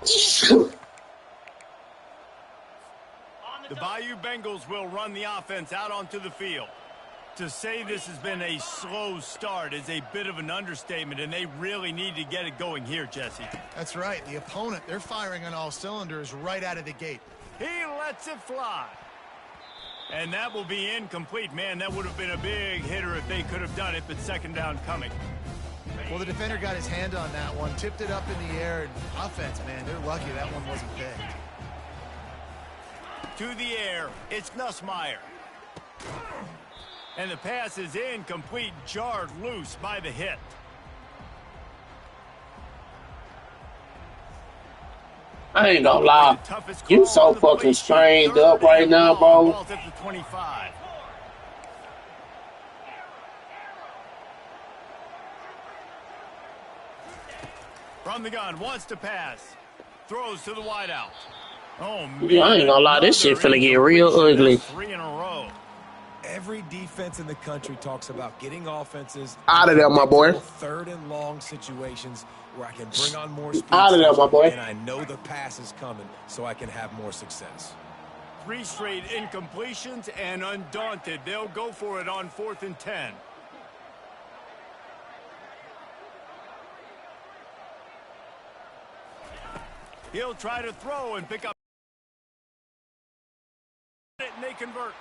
The Bayou Bengals will run the offense out onto the field. To say this has been a slow start is a bit of an understatement, and they really need to get it going here, Jesse. That's right. The opponent, they're firing on all cylinders right out of the gate. He lets it fly. And that will be incomplete. Man, that would have been a big hitter if they could have done it, but second down coming. Well, the defender got his hand on that one, tipped it up in the air, and offense, man, they're lucky that one wasn't picked. To the air, it's Nussmeier. And the pass is incomplete, jarred loose by the hit. I ain't gonna lie. You so fucking strained up right now, bro. From the gun, wants to pass. Throws to the wideout. Oh, man. Yeah, I ain't gonna lie. This shit finna get real ugly. 3 in a row. Every defense in the country talks about getting offenses out of there, my boy. Third and long situations where I can bring on more speed. Out of there, my boy. And I know the pass is coming, so I can have more success. 3 straight incompletions, and undaunted, they'll go for it on 4th and 10. He'll try to throw and pick up. And they convert.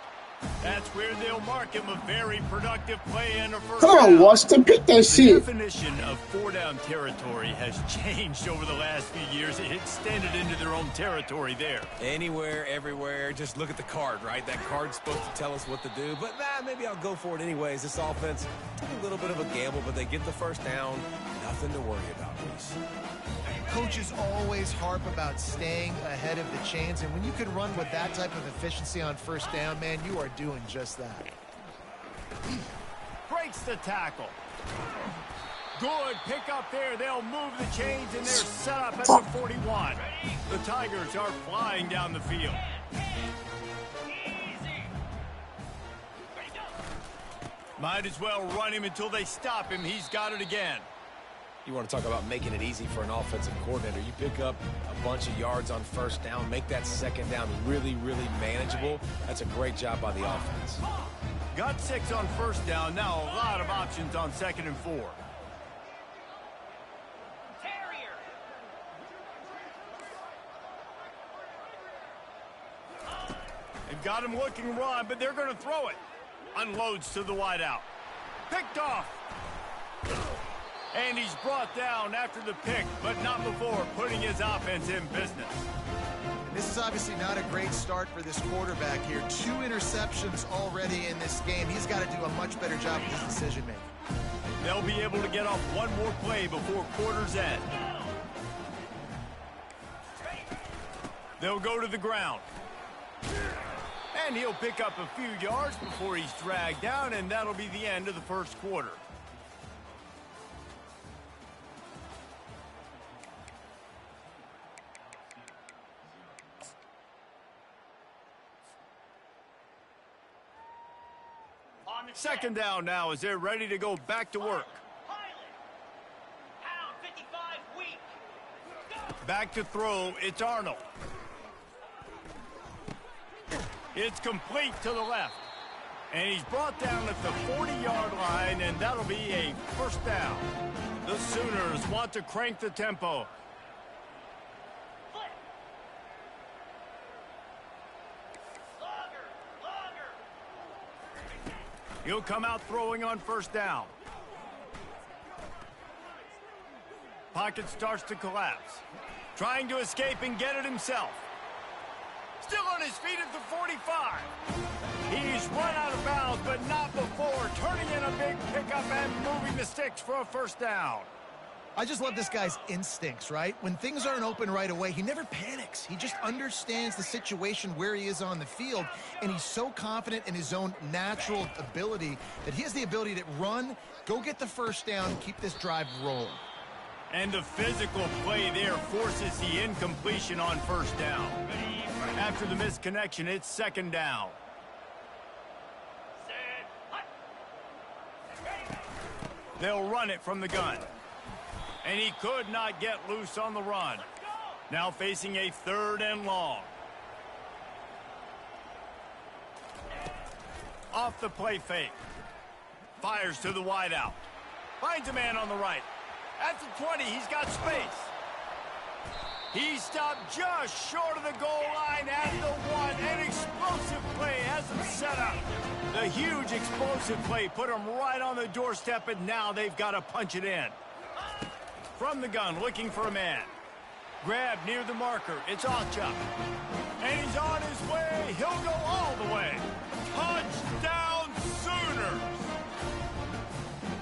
That's where they'll mark him a very productive play in the first Come on, down. Washington, pick that shit. The definition of 4-down territory has changed over the last few years. It extended into their own territory there. Anywhere, everywhere, just look at the card, right? That card's supposed to tell us what to do, but maybe I'll go for it anyways. This offense, a little bit of a gamble, but they get the first down. Nothing to worry about, Reese. Coaches always harp about staying ahead of the chains, and when you can run with that type of efficiency on first down, man, you are doing just that. Breaks the tackle. Good pick up there. They'll move the chains, and they're set up at the 41. The Tigers are flying down the field. Might as well run him until they stop him. He's got it again. You want to talk about making it easy for an offensive coordinator. You pick up a bunch of yards on first down, make that second down really, really manageable. That's a great job by the offense. Got 6 on first down. Now a lot of options on 2nd and 4. They've got him looking run, but they're going to throw it. Unloads to the wideout. Picked off. And he's brought down after the pick, but not before putting his offense in business. This is obviously not a great start for this quarterback here. 2 interceptions already in this game. He's got to do a much better job with his decision-making. They'll be able to get off one more play before quarter's end. They'll go to the ground. And he'll pick up a few yards before he's dragged down, and that'll be the end of the first quarter. Second down now as they're ready to go back to work. Back to throw, it's Arnold. It's complete to the left. And he's brought down at the 40-yard line, and that'll be a first down. The Sooners want to crank the tempo. He'll come out throwing on first down. Pocket starts to collapse. Trying to escape and get it himself. Still on his feet at the 45. He's run out of bounds, but not before. Turning in a big pickup and moving the sticks for a first down. I just love this guy's instincts, right? When things aren't open right away, he never panics. He just understands the situation where he is on the field, and he's so confident in his own natural ability that he has the ability to run, go get the first down, keep this drive rolling. And the physical play there forces the incompletion on first down. After the misconnection, it's second down. They'll run it from the gun. And he could not get loose on the run. Now facing a 3rd and long. Off the play fake. Fires to the wideout. Finds a man on the right. At the 20, he's got space. He stopped just short of the goal line at the 1. An explosive play has him set up. The huge explosive play put him right on the doorstep, and now they've got to punch it in. From the gun, looking for a man. Grab near the marker. It's Ochoa. And he's on his way. He'll go all the way. Touchdown, Sooners!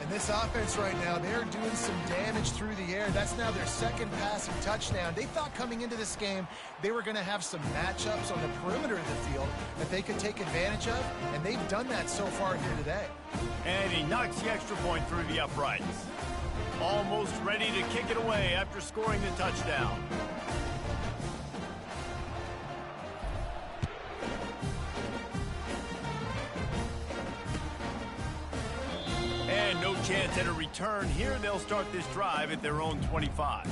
And this offense right now, they're doing some damage through the air. That's now their 2nd passing touchdown. They thought coming into this game they were going to have some matchups on the perimeter of the field that they could take advantage of, and they've done that so far here today. And he knocks the extra point through the uprights. Almost ready to kick it away after scoring the touchdown. And no chance at a return here. They'll start this drive at their own 25.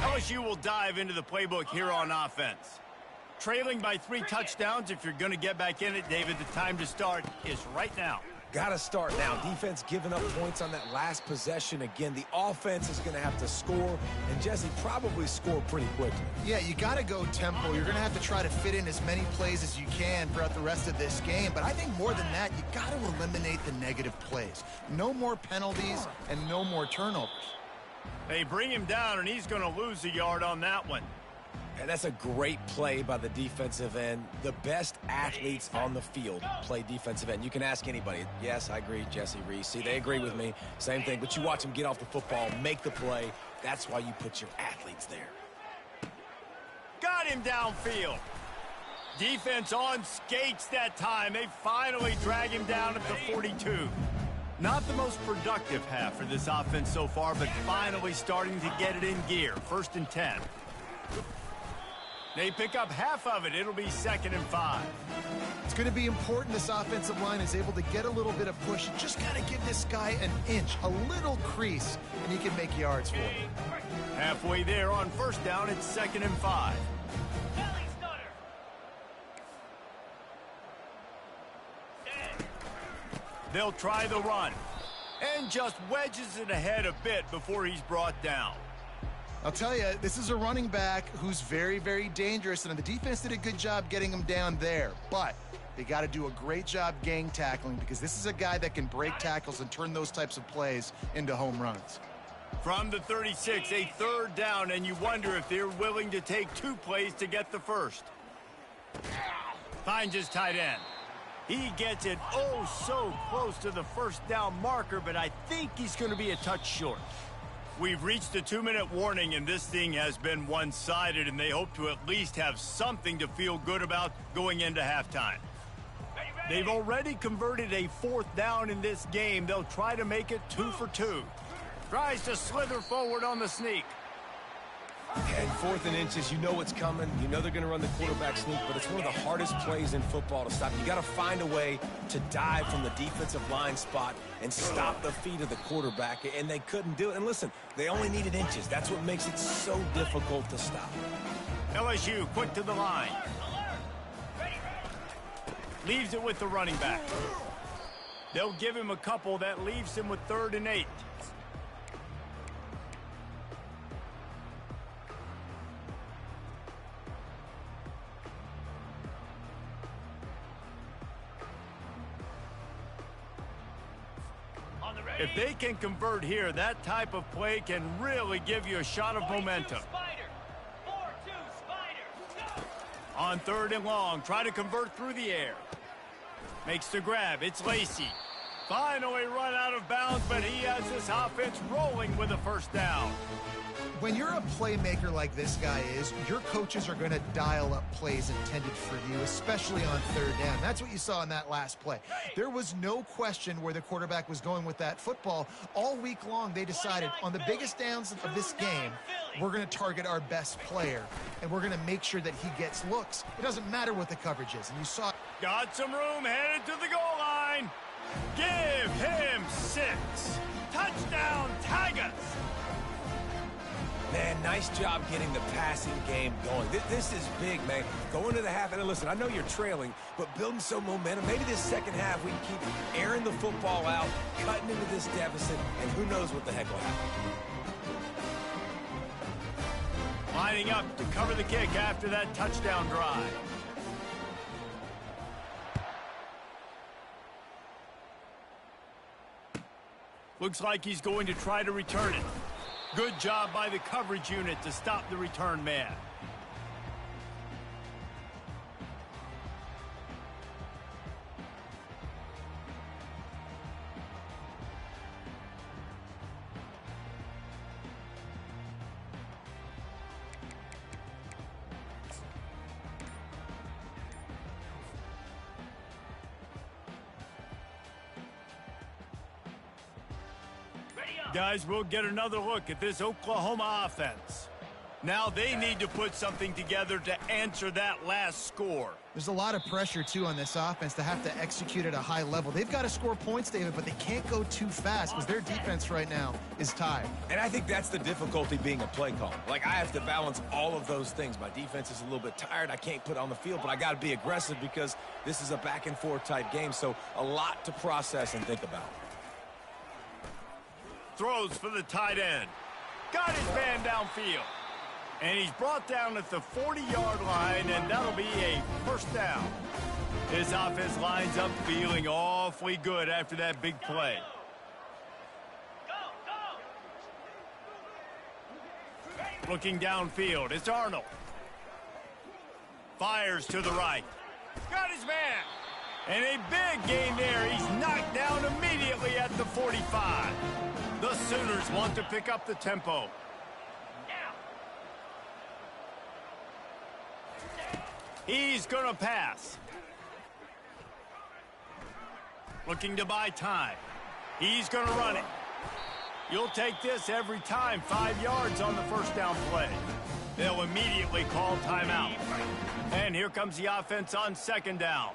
LSU will dive into the playbook here on offense. Trailing by 3 touchdowns. If you're going to get back in it, David, the time to start is right now. Got to start now. Defense giving up points on that last possession. Again, the offense is going to have to score, and Jesse probably score pretty quickly. Yeah, you got to go tempo. You're going to have to try to fit in as many plays as you can throughout the rest of this game. But I think more than that, you got to eliminate the negative plays. No more penalties and no more turnovers. They bring him down, and he's going to lose a yard on that one. And that's a great play by the defensive end. The best athletes on the field play defensive end. You can ask anybody. Yes, I agree, Jesse Reese. See, they agree with me. Same thing. But you watch them get off the football, make the play. That's why you put your athletes there. Got him downfield. Defense on skates that time. They finally drag him down at the 42. Not the most productive half for this offense so far, but finally starting to get it in gear. 1st and 10. They pick up half of it. It'll be 2nd and 5. It's going to be important this offensive line is able to get a little bit of push. You just got to give this guy an inch, a little crease, and he can make yards for you. Halfway there on 1st down, it's 2nd and 5. They'll try the run. And just wedges it ahead a bit before he's brought down. I'll tell you, this is a running back who's very, very dangerous, and the defense did a good job getting him down there. But they got to do a great job gang tackling because this is a guy that can break tackles and turn those types of plays into home runs. From the 36, a 3rd down, and you wonder if they're willing to take 2 plays to get the first. Finds his tight end. He gets it oh so close to the 1st down marker, but I think he's going to be a touch short. We've reached the 2-minute warning, and this thing has been one-sided, and they hope to at least have something to feel good about going into halftime. They've already converted a 4th down in this game. They'll try to make it 2 for 2. Tries to slither forward on the sneak. And 4th and inches, you know what's coming. You know they're going to run the quarterback sneak, but it's one of the hardest plays in football to stop. You got to find a way to dive from the defensive line spot and stop the feet of the quarterback, and they couldn't do it. And listen, they only needed inches. That's what makes it so difficult to stop. LSU quick to the line. Leaves it with the running back. They'll give him a couple. That leaves him with 3rd and 8. If they can convert here, that type of play can really give you a shot of momentum. On 3rd and long, try to convert through the air. Makes the grab. It's Lacey. Finally run out of bounds, but he has this offense rolling with a 1st down. When you're a playmaker like this guy is, your coaches are going to dial up plays intended for you, especially on 3rd down. That's what you saw in that last play. There was no question where the quarterback was going with that football. All week long, they decided on the biggest downs of this game, we're going to target our best player, and we're going to make sure that he gets looks. It doesn't matter what the coverage is, and you saw. Got some room, headed to the goal line. Give him 6. Touchdown, Tigers! Man, nice job getting the passing game going. This is big, man. Going to the half, and listen, I know you're trailing, but building some momentum. Maybe this second half we can keep airing the football out, cutting into this deficit, and who knows what the heck will happen. Lining up to cover the kick after that touchdown drive. Looks like he's going to try to return it. Good job by the coverage unit to stop the return man. Guys, we'll get another look at this Oklahoma offense. Now they need to put something together to answer that last score. There's a lot of pressure, too, on this offense to have to execute at a high level. They've got to score points, David, but they can't go too fast because their defense right now is tired. And I think that's the difficulty being a play caller. Like, I have to balance all of those things. My defense is a little bit tired. I can't put on the field, but I got to be aggressive because this is a back-and-forth type game, so a lot to process and think about. Throws for the tight end. Got his man downfield. And he's brought down at the 40-yard line, and that'll be a first down. His offense lines up feeling awfully good after that big play. Looking downfield, it's Arnold. Fires to the right. Got his man. And a big gain there. He's knocked down immediately at the 45. The Sooners want to pick up the tempo. He's going to pass. Looking to buy time. He's going to run it. You'll take this every time. 5 yards on the first down play. They'll immediately call timeout. And here comes the offense on second down.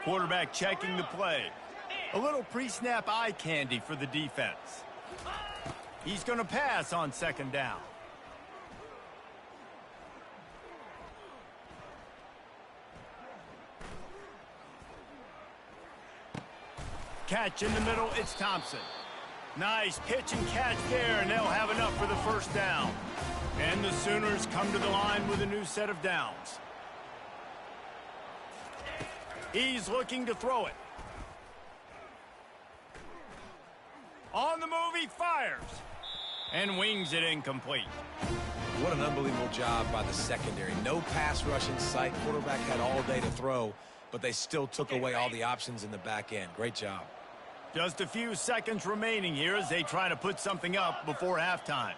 Quarterback checking the play. A little pre-snap eye candy for the defense. He's going to pass on second down. Catch in the middle, it's Thompson. Nice pitch and catch there, and they'll have enough for the first down. And the Sooners come to the line with a new set of downs. He's looking to throw it. On the move, he fires. And wings it incomplete. What an unbelievable job by the secondary. No pass rush in sight. Quarterback had all day to throw, but they still took away all the options in the back end. Great job. Just a few seconds remaining here as they try to put something up before halftime.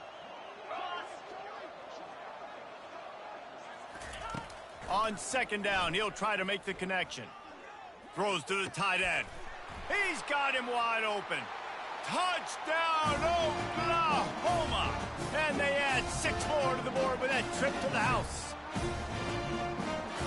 On second down, he'll try to make the connection. Throws to the tight end. He's got him wide open. Touchdown, Oklahoma! And they add 6 more to the board with that trip to the house.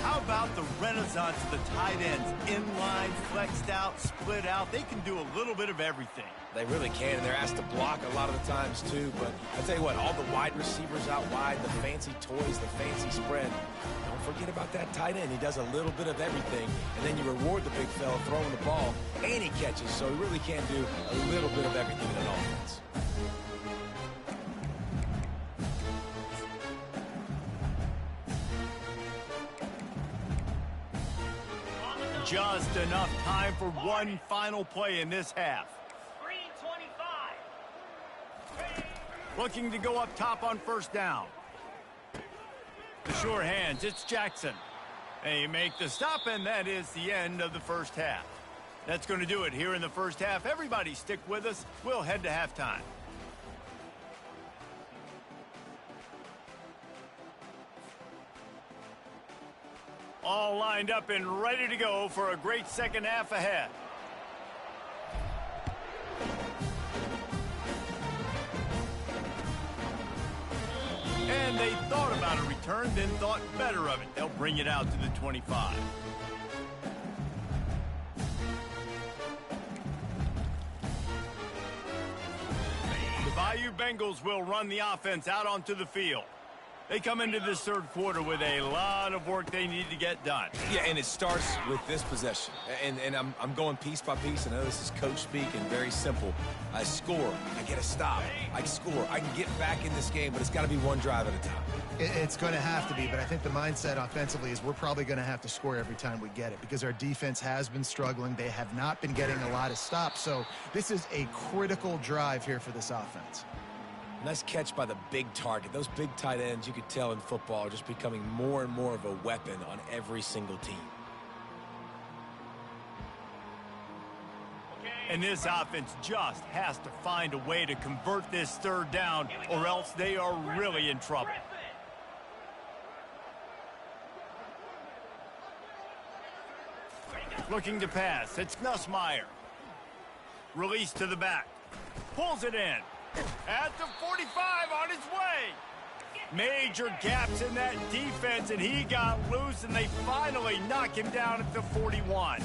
How about the renaissance of the tight ends? Inline, flexed out, split out. They can do a little bit of everything. They really can, and they're asked to block a lot of the times, too. But I tell you what, all the wide receivers out wide, the fancy toys, the fancy spread. Don't forget about that tight end. He does a little bit of everything, and then you reward the big fella throwing the ball, and he catches, so he really can do a little bit of everything in an offense. Just enough time for one final play in this half. 3:25. Looking to go up top on first down. The sure hands, it's Jackson. They make the stop, and that is the end of the first half. That's going to do it here in the first half. Everybody stick with us. We'll head to halftime. All lined up and ready to go for a great second half ahead. And they thought about a return. return, then thought better of it. They'll bring it out to the 25. The Bayou Bengals will run the offense out onto the field. They come into this third quarter with a lot of work they need to get done. Yeah, and it starts with this possession. And I'm going piece by piece. I know this is coach speak and very simple. I score. I get a stop. I score. I can get back in this game, but it's got to be one drive at a time. It's going to have to be, but I think the mindset offensively is we're probably going to have to score every time we get it because our defense has been struggling. They have not been getting a lot of stops, so this is a critical drive here for this offense. Nice catch by the big target. Those big tight ends, you could tell in football, are just becoming more and more of a weapon on every single team. And this offense just has to find a way to convert this third down, or else they are really in trouble. Looking to pass. It's Nussmeier. Release to the back. Pulls it in. At the 45 on his way. Major gaps in that defense, and he got loose, and they finally knock him down at the 41.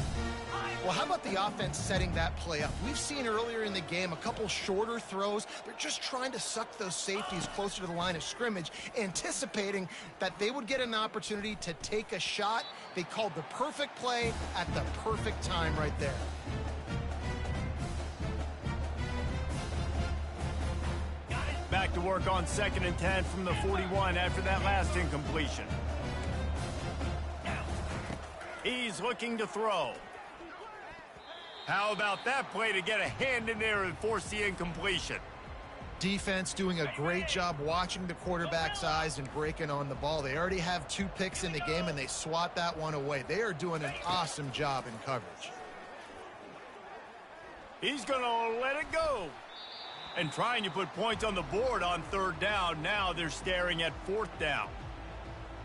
Well, how about the offense setting that play up? We've seen earlier in the game a couple shorter throws. They're just trying to suck those safeties closer to the line of scrimmage, anticipating that they would get an opportunity to take a shot. They called the perfect play at the perfect time right there. Back to work on 2nd and 10 from the 41 after that last incompletion. He's looking to throw. How about that play to get a hand in there and force the incompletion? Defense doing a great job watching the quarterback's eyes and breaking on the ball. They already have 2 picks in the game, and they swat that one away. They are doing an awesome job in coverage. He's going to let it go. And trying to put points on the board on 3rd down. Now they're staring at 4th down.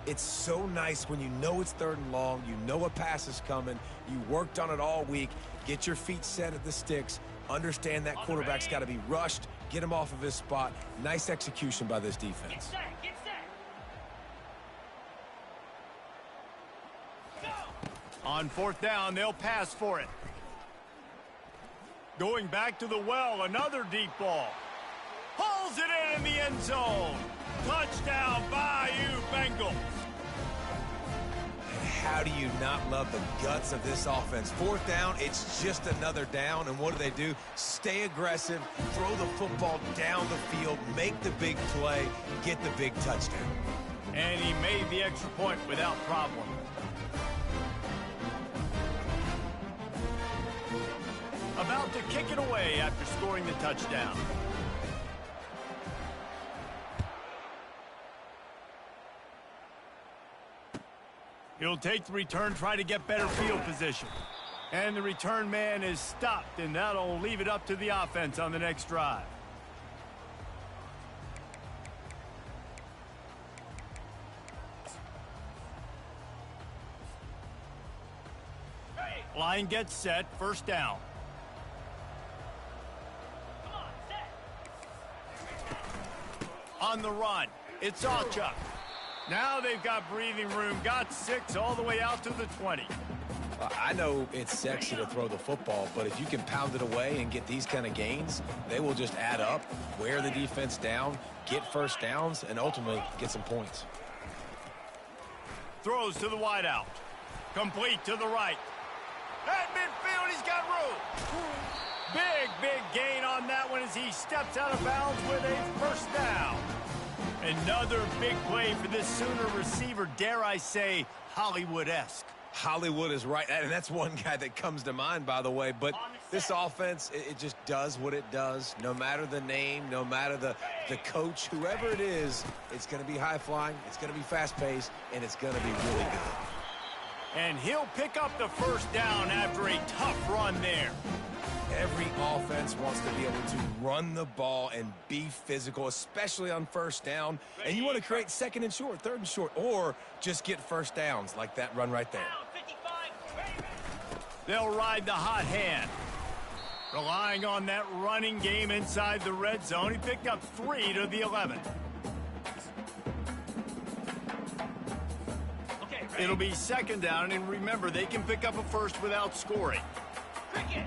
It's so nice when you know it's 3rd and long, you know a pass is coming, you worked on it all week, get your feet set at the sticks, understand that quarterback's got to be rushed, get him off of his spot. Nice execution by this defense. Get set. On 4th down, they'll pass for it. Going back to the well, another deep ball. Pulls it in the end zone. Touchdown, Bayou Bengals. And how do you not love the guts of this offense? 4th down, it's just another down, and what do? Stay aggressive, throw the football down the field, make the big play, get the big touchdown. And he made the extra point without problem. About to kick it away after scoring the touchdown. He'll take the return, try to get better field position. And the return man is stopped, and that'll leave it up to the offense on the next drive. Line gets set, 1st down. On the run, it's Alchuk. Now they've got breathing room, got 6 all the way out to the 20. I know it's sexy to throw the football, but if you can pound it away and get these kind of gains, they will just add up, wear the defense down, get 1st downs, and ultimately get some points. Throws to the wideout. Complete to the right. At midfield, he's got room. Big gain on that one as he steps out of bounds with a 1st down. Another big play for this Sooner receiver, dare I say, Hollywood-esque. Hollywood is right, and that's one guy that comes to mind, by the way. But this offense, it just does what it does. No matter the name, no matter the coach, whoever it is, it's going to be high-flying, it's going to be fast-paced, and it's going to be really good. And he'll pick up the 1st down after a tough run there. Every offense wants to be able to run the ball and be physical, especially on 1st down. And you want to create 2nd and short, 3rd and short, or just get 1st downs like that run right there. They'll ride the hot hand. Relying on that running game inside the red zone, he picked up 3 to the 11. It'll be second down, and remember, they can pick up a first without scoring. Cricket.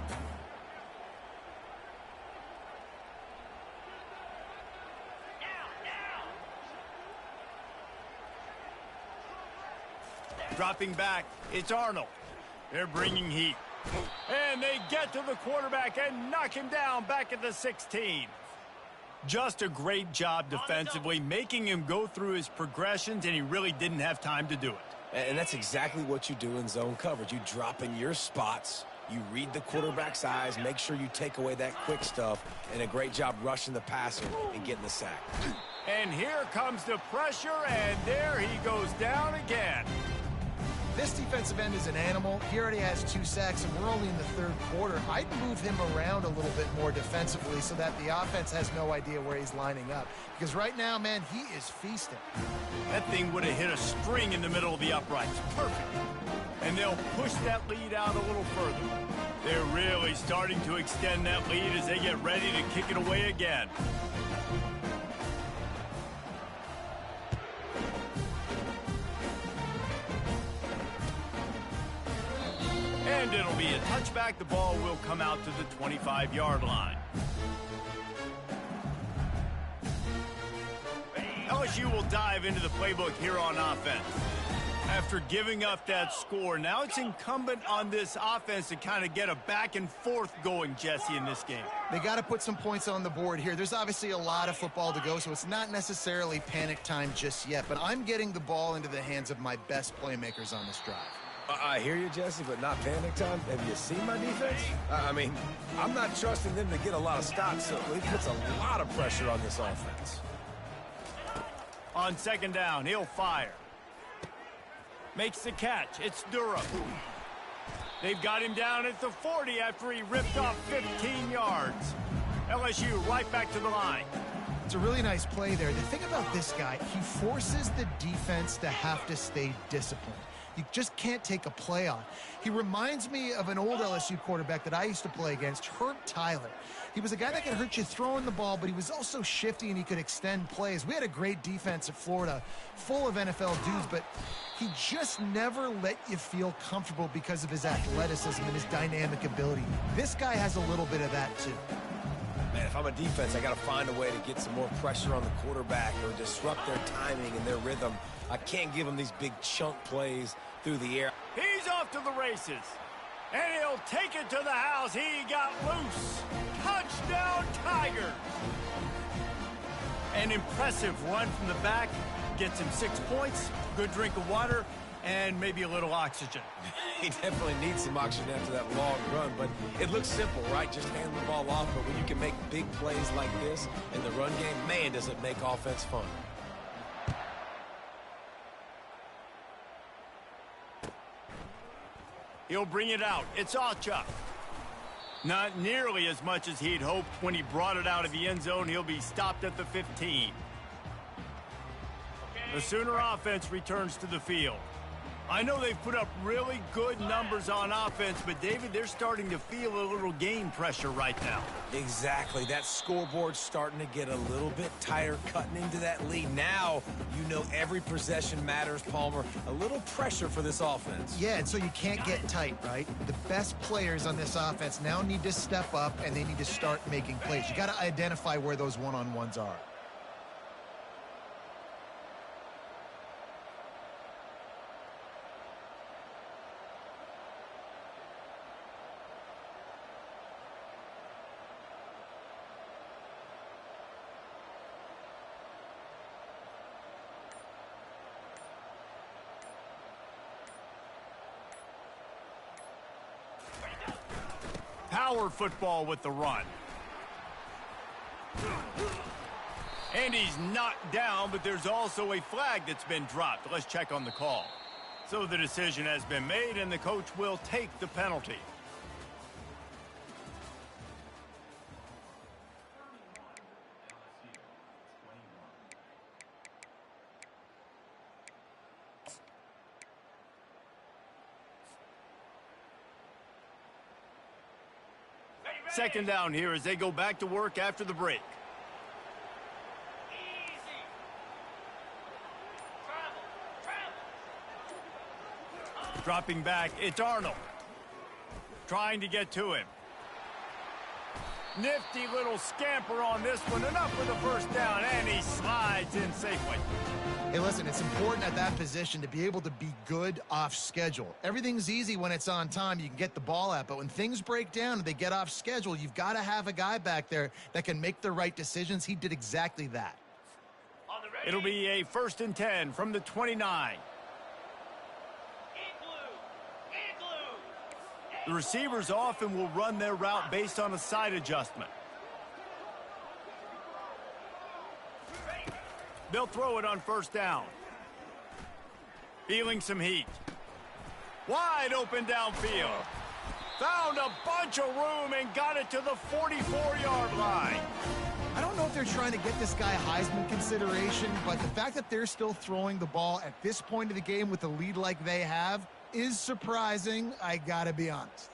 Dropping back, it's Arnold. They're bringing heat. And they get to the quarterback and knock him down back at the 16. Just a great job defensively, making him go through his progressions, and he really didn't have time to do it. And that's exactly what you do in zone coverage. You drop in your spots, you read the quarterback's eyes, make sure you take away that quick stuff, and a great job rushing the passer and getting the sack. And here comes the pressure, and there he goes down again. This defensive end is an animal. He already has 2 sacks, and we're only in the 3rd quarter. I'd move him around a little bit more defensively so that the offense has no idea where he's lining up. Because right now, man, he is feasting. That thing would have hit a string in the middle of the uprights. Perfect. And they'll push that lead out a little further. They're really starting to extend that lead as they get ready to kick it away again. And it'll be a touchback. The ball will come out to the 25-yard line. LSU will dive into the playbook here on offense. After giving up that score, now it's incumbent on this offense to kind of get a back and forth going, Jesse, in this game. They got to put some points on the board here. There's obviously a lot of football to go, so it's not necessarily panic time just yet. But I'm getting the ball into the hands of my best playmakers on this drive. I hear you, Jesse, but not panic time. Have you seen my defense? I mean, I'm not trusting them to get a lot of stops, so it puts a lot of pressure on this offense. On second down, he'll fire. Makes the catch. It's Durham. They've got him down at the 40 after he ripped off 15 yards. LSU right back to the line. It's a really nice play there. The thing about this guy, he forces the defense to have to stay disciplined. You just can't take a play off. He reminds me of an old LSU quarterback that I used to play against, Herb Tyler. He was a guy that could hurt you throwing the ball, but he was also shifty and he could extend plays. We had a great defense at Florida, full of NFL dudes, but he just never let you feel comfortable because of his athleticism and his dynamic ability. This guy has a little bit of that too. Man, if I'm a defense, I got to find a way to get some more pressure on the quarterback or disrupt their timing and their rhythm. I can't give them these big chunk plays through the air. He's off to the races. And he'll take it to the house. He got loose. Touchdown, Tiger. An impressive run from the back. Gets him 6 points, good drink of water, and maybe a little oxygen. He definitely needs some oxygen after that long run, but it looks simple, right? Just hand the ball off, but when you can make big plays like this in the run game, man, does it make offense fun. He'll bring it out. It's Achuk. Not nearly as much as he'd hoped when he brought it out of the end zone. He'll be stopped at the 15. The Sooner offense returns to the field. I know they've put up really good numbers on offense, but, David, they're starting to feel a little game pressure right now. Exactly. That scoreboard's starting to get a little bit tighter, cutting into that lead. Now, you know every possession matters, Palmer. A little pressure for this offense. Yeah, and so you can't get tight, right? The best players on this offense now need to step up, and they need to start making plays. You got to identify where those one-on-ones are. Power football with the run. And he's knocked down, but there's also a flag that's been dropped. Let's check on the call. So the decision has been made, and the coach will take the penalty. Second down here as they go back to work after the break. Dropping back, it's Arnold. Trying to get to him. Nifty little scamper on this one. Enough for the first down, and he slides in safely. Hey, listen, it's important at that position to be able to be good off schedule. Everything's easy when it's on time. You can get the ball out, but when things break down and they get off schedule, you've got to have a guy back there that can make the right decisions. He did exactly that. It'll be a 1st and 10 from the 29. The receivers often will run their route based on a side adjustment. They'll throw it on 1st down. Feeling some heat. Wide open downfield. Found a bunch of room and got it to the 44-yard line. I don't know if they're trying to get this guy Heisman consideration, but the fact that they're still throwing the ball at this point of the game with a lead like they have is surprising, I gotta be honest.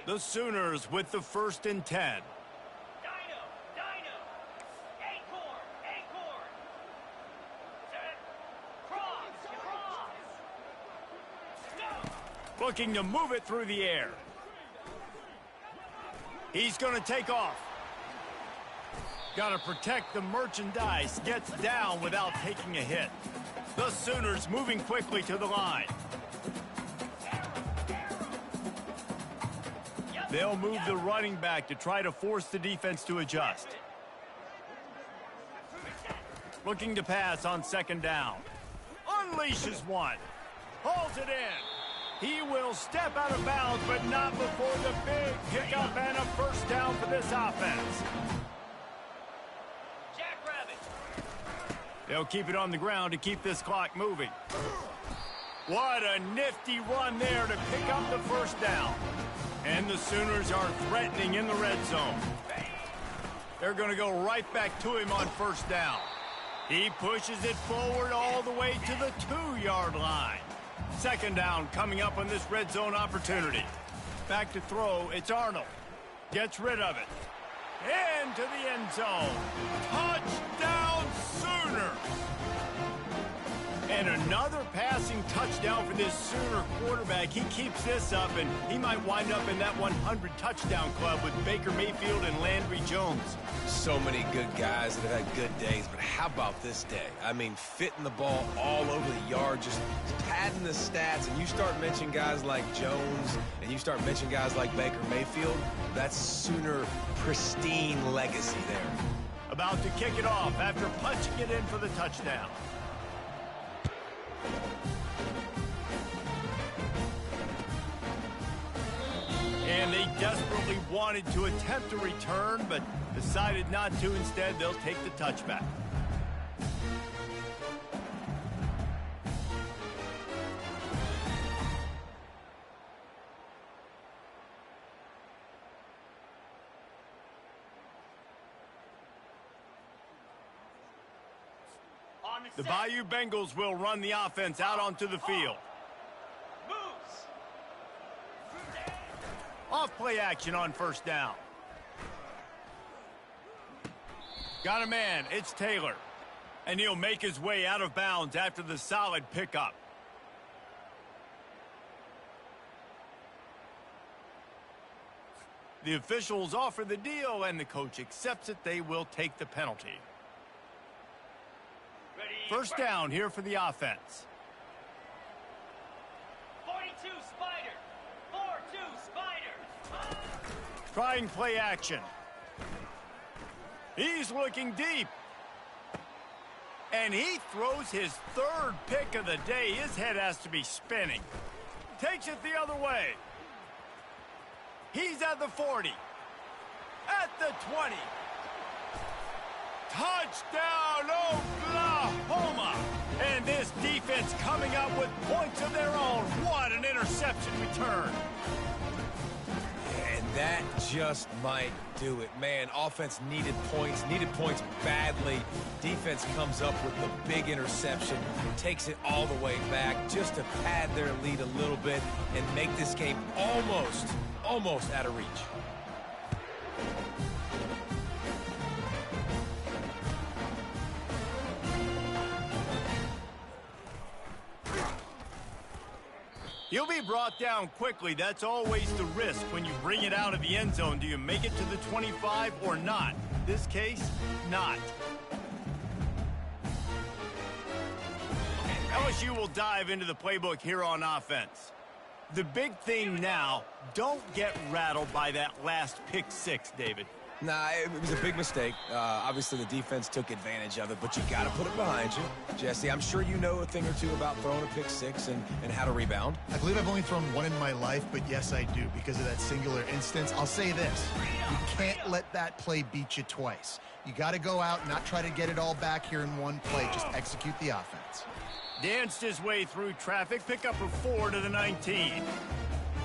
The Sooners with the 1st and 10. Looking to move it through the air. He's going to take off. Got to protect the merchandise. Gets down without taking a hit. The Sooners moving quickly to the line. They'll move the running back to try to force the defense to adjust. Looking to pass on 2nd down. Unleashes one. Hauls it in. He will step out of bounds, but not before the big pickup and a 1st down for this offense. They'll keep it on the ground to keep this clock moving. What a nifty run there to pick up the 1st down. And the Sooners are threatening in the red zone. They're going to go right back to him on 1st down. He pushes it forward all the way to the 2-yard line. 2nd down coming up on this red zone opportunity. Back to throw, it's Arnold. Gets rid of it. Into the end zone. Touchdown Sooners! And another passing touchdown for this Sooner quarterback. He keeps this up, and he might wind up in that 100-touchdown club with Baker Mayfield and Landry Jones. So many good guys that have had good days, but how about this day? I mean, fitting the ball all over the yard, just padding the stats, and you start mentioning guys like Jones, and you start mentioning guys like Baker Mayfield, that's Sooner pristine legacy there. About to kick it off after punching it in for the touchdown. And they desperately wanted to attempt a return, but decided not to. Instead, they'll take the touchback. The Bayou Bengals will run the offense out onto the field. Off play action on 1st down. Got a man, it's Taylor. And he'll make his way out of bounds after the solid pickup. The officials offer the deal, and the coach accepts it. They will take the penalty. 1st down here for the offense. 42 Spider. 4-2 Spider. Trying play action. He's looking deep. And he throws his 3rd pick of the day. His head has to be spinning. Takes it the other way. He's at the 40. At the 20. Touchdown, Oklahoma! And this defense coming up with points of their own. What an interception return. And that just might do it. Man, offense needed points badly. Defense comes up with the big interception, takes it all the way back just to pad their lead a little bit and make this game almost out of reach. He'll be brought down quickly. That's always the risk when you bring it out of the end zone. Do you make it to the 25 or not? This case, not. LSU will dive into the playbook here on offense. The big thing now, don't get rattled by that last pick six, David. Nah, it was a big mistake. Obviously, the defense took advantage of it, but you got to put it behind you. Jesse, I'm sure you know a thing or two about throwing a pick six and how to rebound. I believe I've only thrown one in my life, but yes, I do because of that singular instance. I'll say this. You can't let that play beat you twice. You got to go out and not try to get it all back here in one play. Just execute the offense. Danced his way through traffic, pick up a 4 to the 19.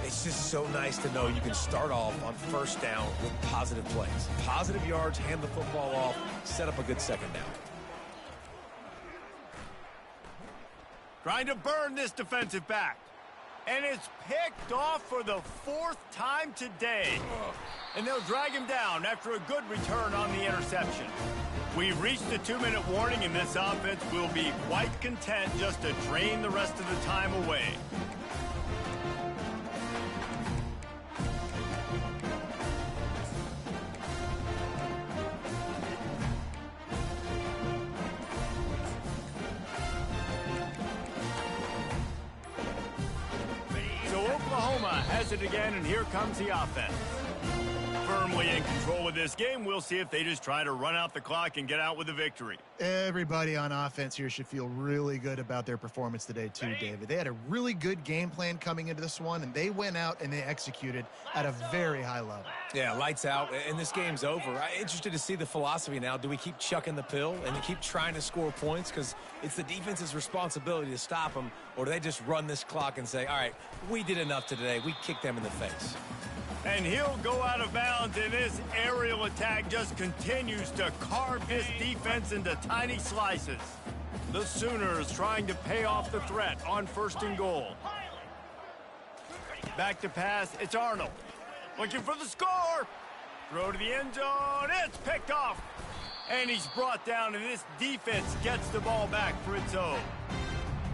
It's just so nice to know you can start off on first down with positive plays. Positive yards, hand the football off, set up a good second down. Trying to burn this defensive back. And it's picked off for the 4th time today. And they'll drag him down after a good return on the interception. We've reached the 2-minute warning, and this offense will be quite content just to drain the rest of the time away. So Oklahoma has it again, and here comes the offense. Firmly in control of this game. We'll see if they just try to run out the clock and get out with a victory. Everybody on offense here should feel really good about their performance today too, David. They had a really good game plan coming into this one, and they went out and they executed at a very high level. Yeah, lights out, and this game's over. I'm interested to see the philosophy now. Do we keep chucking the pill and keep trying to score points? Because it's the defense's responsibility to stop them, or do they just run this clock and say, all right, we did enough today. We kicked them in the face. And he'll go out of bounds, and this aerial attack just continues to carve this defense into tiny slices. The Sooners trying to pay off the threat on 1st and goal. Back to pass, it's Arnold. Looking for the score. Throw to the end zone, it's picked off. And he's brought down, and this defense gets the ball back for its own.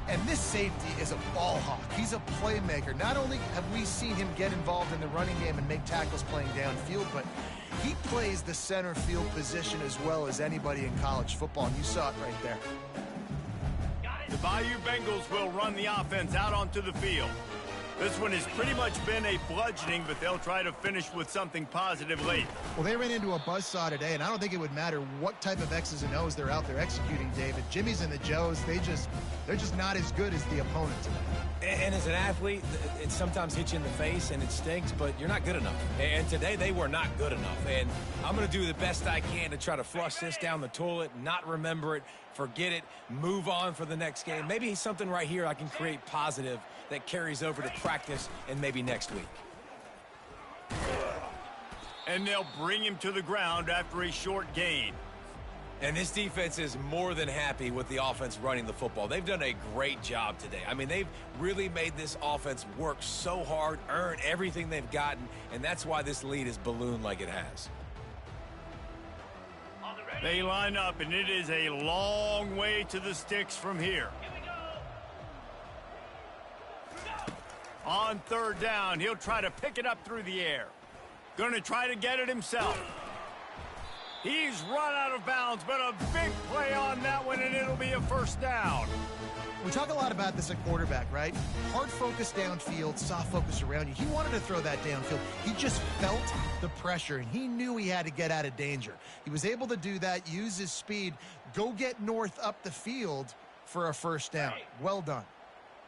And this safety is a ball hawk. He's a playmaker. Not only have we seen him get involved in the running game and make tackles playing downfield, but he plays the center field position as well as anybody in college football, and you saw it right there. The Bayou Bengals will run the offense out onto the field. This one has pretty much been a bludgeoning, but they'll try to finish with something positive late. Well, they ran into a buzzsaw today, and I don't think it would matter what type of X's and O's they're out there executing, David. Jimmy's and the Joes, they're just not as good as the opponent today. And as an athlete, it sometimes hits you in the face, and it stinks, but you're not good enough. And today, they were not good enough. And I'm going to do the best I can to try to flush this down the toilet, not remember it, forget it, move on for the next game. Maybe something right here I can create positive that carries over to practice and maybe next week. And they'll bring him to the ground after a short gain. And this defense is more than happy with the offense running the football. They've done a great job today. I mean, they've really made this offense work so hard, earn everything they've gotten, and that's why this lead is ballooned like it has. They line up, and it is a long way to the sticks from here. On 3rd down, he'll try to pick it up through the air. Going to try to get it himself. He's run out of bounds, but a big play on that one, and it'll be a 1st down. We talk a lot about this at quarterback, right? Hard focus downfield, soft focus around you. He wanted to throw that downfield. He just felt the pressure, and he knew he had to get out of danger. He was able to do that, use his speed, go get north up the field for a 1st down. Well done.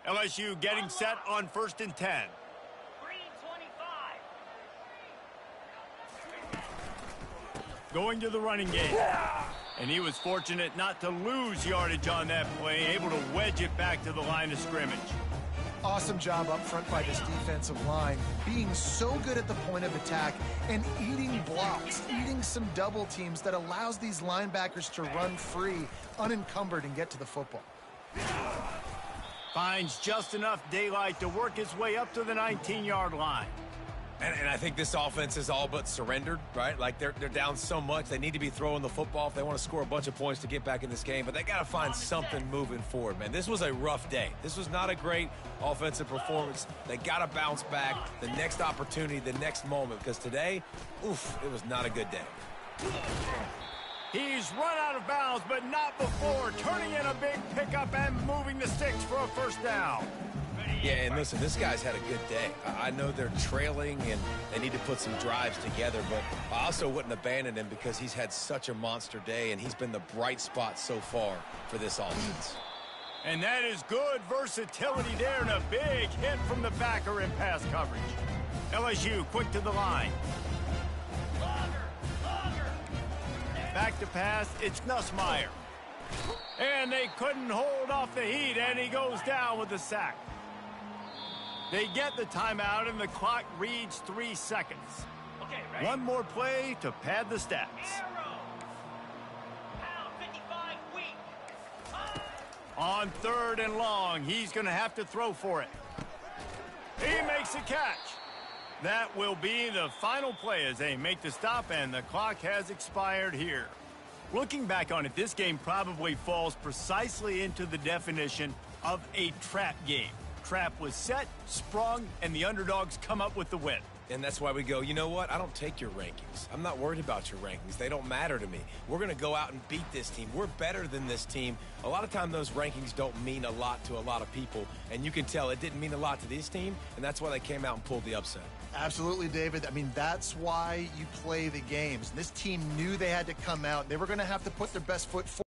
LSU getting set on 1st and 10. Green 25. Going to the running game. And he was fortunate not to lose yardage on that play, able to wedge it back to the line of scrimmage. Awesome job up front by this defensive line, being so good at the point of attack and eating blocks, eating some double teams that allows these linebackers to run free, unencumbered, and get to the football. Finds just enough daylight to work his way up to the 19-yard line. And I think this offense is all but surrendered, right? Like they're down so much. They need to be throwing the football if they want to score a bunch of points to get back in this game. But they got to find something moving forward, man. This was a rough day. This was not a great offensive performance. They got to bounce back the next opportunity, the next moment. Because today, oof, it was not a good day. He's run out of bounds, but not before turning in a big pickup and moving the sticks for a first down. Yeah, and listen, this guy's had a good day. I know they're trailing and they need to put some drives together, but I also wouldn't abandon him because he's had such a monster day and he's been the bright spot so far for this offense. And that is good versatility there and a big hit from the backer in pass coverage. LSU quick to the line. Back to pass, it's Nussmeier. And they couldn't hold off the heat, and he goes down with the sack. They get the timeout, and the clock reads 3 seconds. Okay, ready? One more play to pad the stats. Arrow. Pound 55 weak. On 3rd and long, he's going to have to throw for it. He makes a catch. That will be the final play as they make the stop, and the clock has expired here. Looking back on it, this game probably falls precisely into the definition of a trap game. Trap was set, sprung, and the underdogs come up with the win. And that's why we go, you know what? I don't take your rankings. I'm not worried about your rankings. They don't matter to me. We're going to go out and beat this team. We're better than this team. A lot of time those rankings don't mean a lot to a lot of people, and you can tell it didn't mean a lot to this team, and that's why they came out and pulled the upset. Absolutely, David. I mean, that's why you play the games. This team knew they had to come out. They were going to have to put their best foot forward.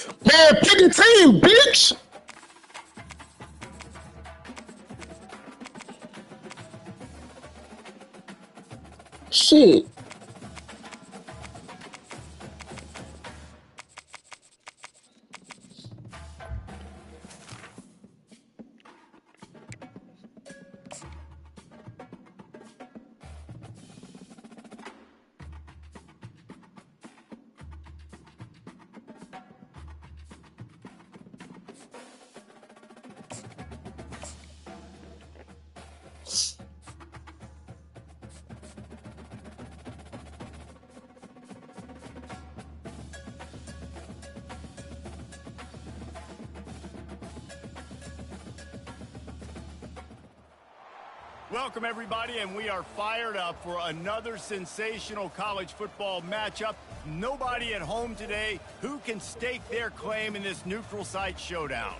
Man, pick a team, bitch. Shit. Welcome, everybody, and we are fired up for another sensational college football matchup. Nobody at home today who can stake their claim in this neutral site showdown.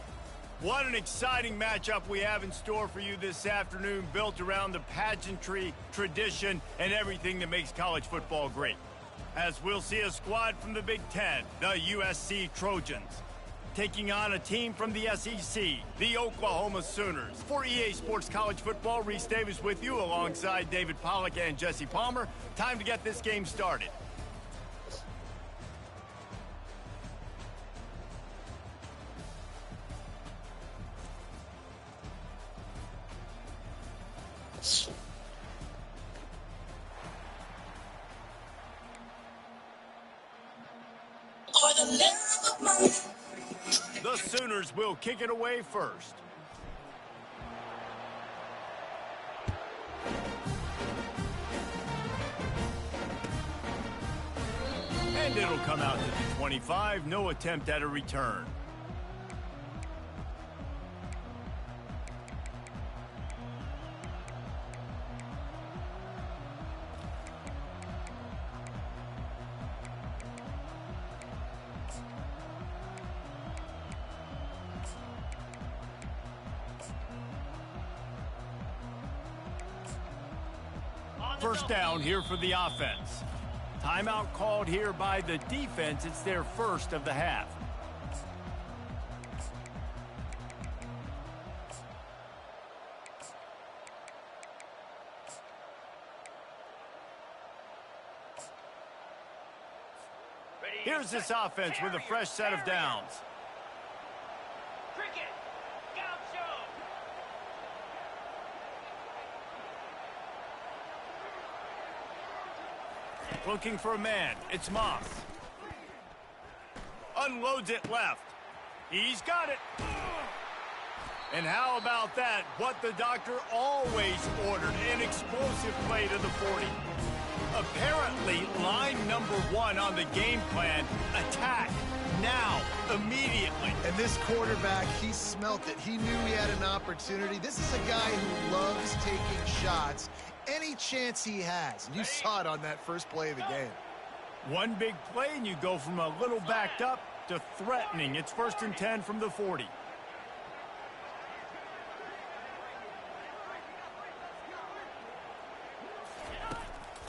What an exciting matchup we have in store for you this afternoon, built around the pageantry, tradition, and everything that makes college football great. As we'll see a squad from the Big Ten, the USC Trojans, taking on a team from the SEC, the Oklahoma Sooners. For EA Sports College Football, Reese Davis with you alongside David Pollack and Jesse Palmer. Time to get this game started. The Sooners will kick it away first. And it'll come out to the 25. No attempt at a return. First down here for the offense. Timeout called here by the defense. It's their first of the half. Here's this offense with a fresh set of downs. Cricket, gaucho. Looking for a man. It's Moss. Unloads it left. He's got it. And how about that? What the doctor always ordered. An explosive play to the 40. Apparently, line number one on the game plan, attack. Now, immediately. And this quarterback, he smelt it. He knew he had an opportunity. This is a guy who loves taking shots any chance he has. And you saw it on that first play of the game. One big play, and you go from a little backed up to threatening. It's 1st and 10 from the 40.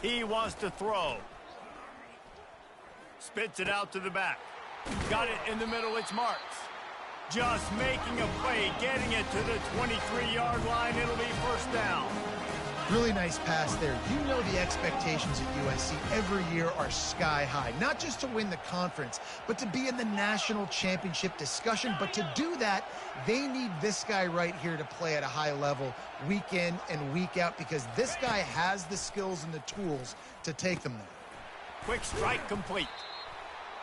He wants to throw. Spits it out to the back. Got it in the middle. It's Marks. Just making a play, getting it to the 23-yard line. It'll be first down. Really nice pass there. You know the expectations at USC every year are sky high. Not just to win the conference, but to be in the national championship discussion. But to do that, they need this guy right here to play at a high level week in and week out, because this guy has the skills and the tools to take them there. Quick strike complete.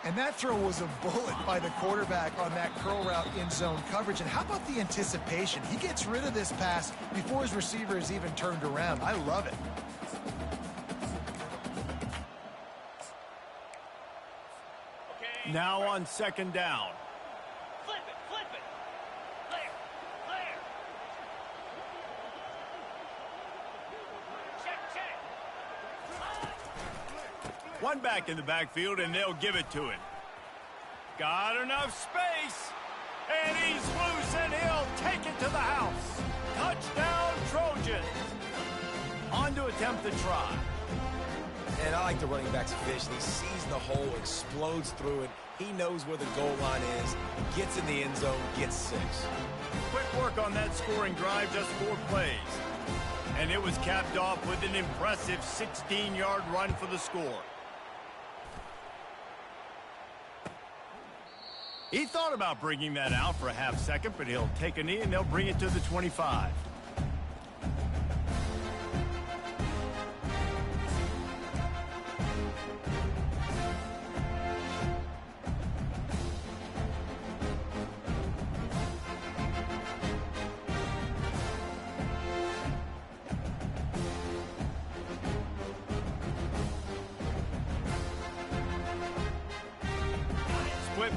And that throw was a bullet by the quarterback on that curl route in zone coverage. And how about the anticipation? He gets rid of this pass before his receiver is even turned around. I love it. Okay. Now on second down. Flip it, flip it. Clear, clear. Check. One back in the backfield, and they'll give it to him. Got enough space, and he's loose, and he'll take it to the house. Touchdown, Trojans. On to attempt the try. And I like the running back's vision. He sees the hole, explodes through it, He knows where the goal line is, gets in the end zone, gets 6. Quick work on that scoring drive, just 4 plays. And it was capped off with an impressive 16-yard run for the score. He thought about bringing that out for a half second, but he'll take a knee and they'll bring it to the 25.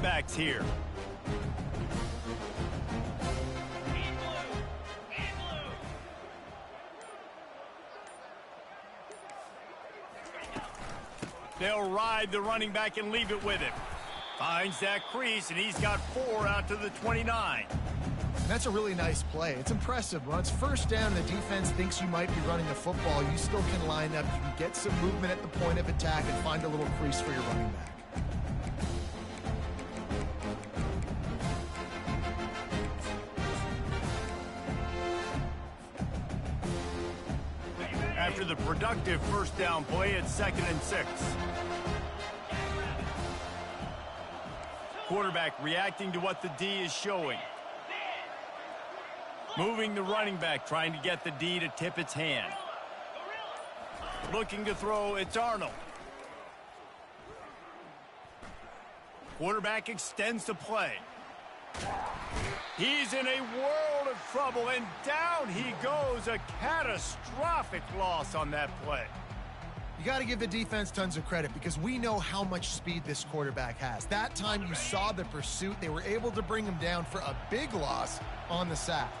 Backs here. They'll ride the running back and leave it with him. Finds that crease, and he's got 4 out to the 29. That's a really nice play. It's impressive. When it's first down and the defense thinks you might be running the football, you still can line up. You can get some movement at the point of attack and find a little crease for your running back. After the productive first down play, it's 2nd and 6. Quarterback reacting to what the D is showing. Moving the running back, trying to get the D to tip its hand. Looking to throw, it's Arnold. Quarterback extends the play. He's in a world of trouble, and down he goes. A catastrophic loss on that play. You got to give the defense tons of credit because we know how much speed this quarterback has. That time you saw the pursuit. They were able to bring him down for a big loss on the sack.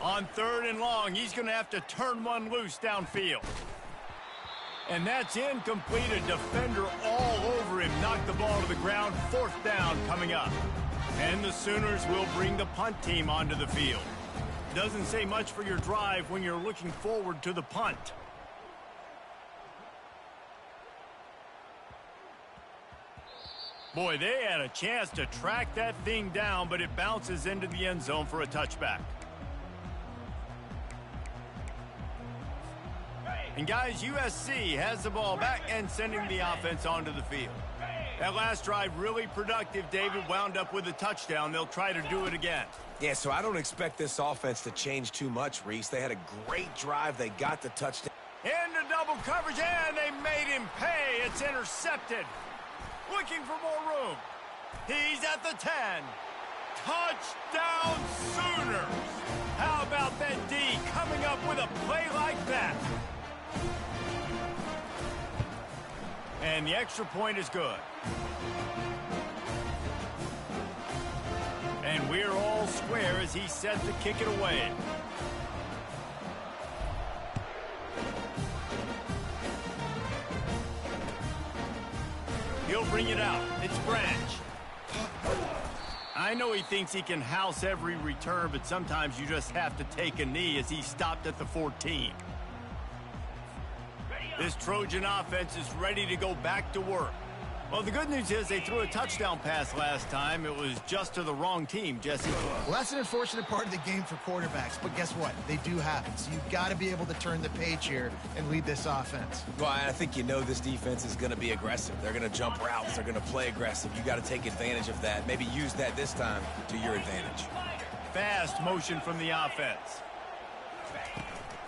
On 3rd and long, he's going to have to turn one loose downfield. And that's incomplete. A defender all over him. Knocked the ball to the ground. 4th down coming up. And the Sooners will bring the punt team onto the field. Doesn't say much for your drive when you're looking forward to the punt. Boy, they had a chance to track that thing down, but it bounces into the end zone for a touchback. And guys, USC has the ball back and sending the offense onto the field. That last drive really productive. David wound up with a touchdown. They'll try to do it again. Yeah, so I don't expect this offense to change too much, Reese. They had a great drive. They got the touchdown. Into double coverage, and they made him pay. It's intercepted. Looking for more room. He's at the 10. Touchdown Sooners. How about that D coming up with a play like that? And the extra point is good. And we're all square as he's set to kick it away. He'll bring it out. It's Branch. I know he thinks he can house every return, but sometimes you just have to take a knee as he stopped at the 14. This Trojan offense is ready to go back to work. Well, the good news is they threw a touchdown pass last time. It was just to the wrong team, Jesse. Well, that's an unfortunate part of the game for quarterbacks, but guess what? They do happen. So you've got to be able to turn the page here and lead this offense. Well, I think you know this defense is going to be aggressive. They're going to jump routes. They're going to play aggressive. You got to take advantage of that. Maybe use that this time to your advantage. Fast motion from the offense.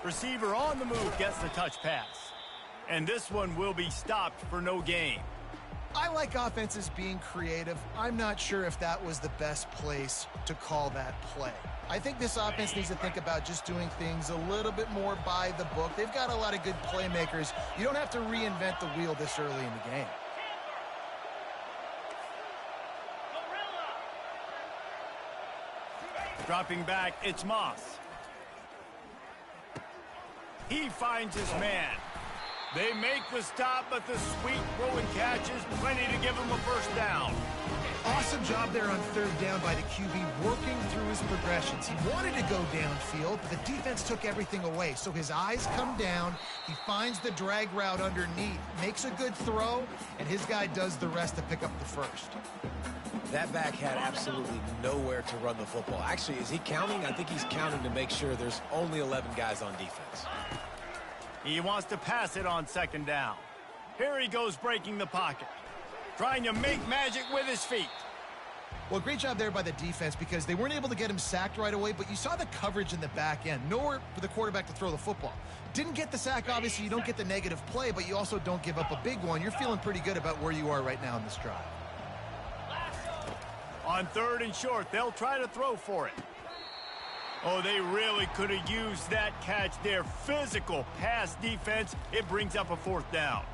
Receiver on the move gets the touch pass. And this one will be stopped for no gain. I like offenses being creative. I'm not sure if that was the best place to call that play. I think this offense needs to think about just doing things a little bit more by the book. They've got a lot of good playmakers. You don't have to reinvent the wheel this early in the game. Dropping back, it's Moss. He finds his man. They make the stop, but the sweet throw and catch is plenty to give him a first down. Awesome job there on third down by the QB, working through his progressions. He wanted to go downfield, but the defense took everything away. So his eyes come down, he finds the drag route underneath, makes a good throw, and his guy does the rest to pick up the first. That back had absolutely nowhere to run the football. Actually, is he counting? I think he's counting to make sure there's only 11 guys on defense. He wants to pass it on second down. Here he goes breaking the pocket, trying to make magic with his feet. Well, great job there by the defense because they weren't able to get him sacked right away, but you saw the coverage in the back end. Nowhere for the quarterback to throw the football. Didn't get the sack, obviously. You don't get the negative play, but you also don't give up a big one. You're feeling pretty good about where you are right now in this drive. On third and short, they'll try to throw for it. Oh, they really could have used that catch there. Physical pass defense. It brings up a fourth down.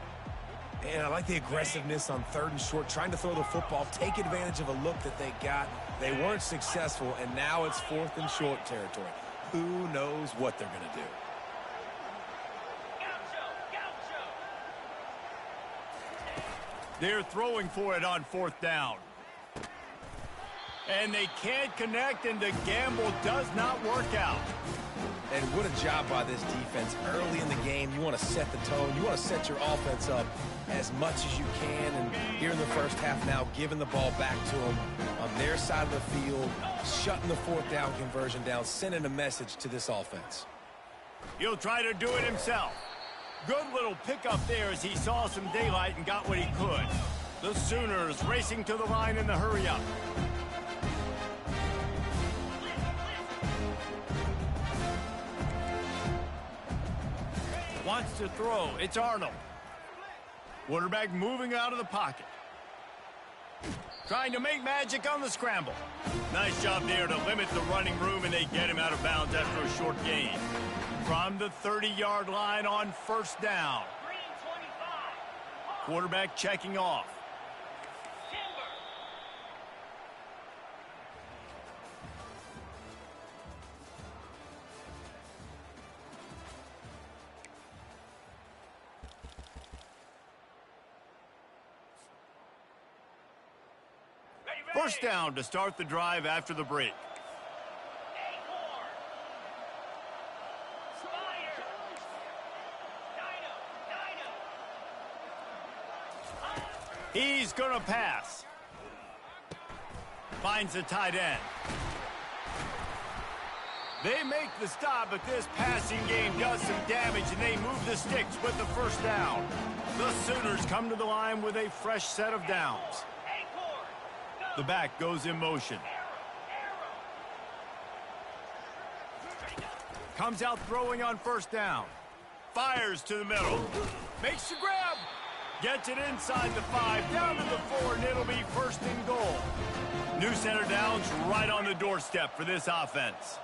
And I like the aggressiveness on third and short, trying to throw the football, take advantage of a look that they got. They weren't successful, and now it's fourth and short territory. Who knows what they're going to do? They're throwing for it on fourth down. And they can't connect, and the gamble does not work out. And what a job by this defense. Early in the game, you want to set the tone. You want to set your offense up as much as you can. And here in the first half now, giving the ball back to them on their side of the field, shutting the fourth down conversion down, sending a message to this offense. He'll try to do it himself. Good little pickup there as he saw some daylight and got what he could. The Sooners racing to the line in the hurry-up. Wants to throw. It's Arnold. Quarterback moving out of the pocket. Trying to make magic on the scramble. Nice job there to limit the running room, and they get him out of bounds after a short gain. From the 30-yard line on first down. Quarterback checking off. First down to start the drive after the break. He's going to pass. Finds the tight end. They make the stop, but this passing game does some damage, and they move the sticks with the first down. The Sooners come to the line with a fresh set of downs. The back goes in motion. Comes out throwing on first down. Fires to the middle. Makes the grab. Gets it inside the 5, down to the 4, and it'll be first and goal. New center downs right on the doorstep for this offense.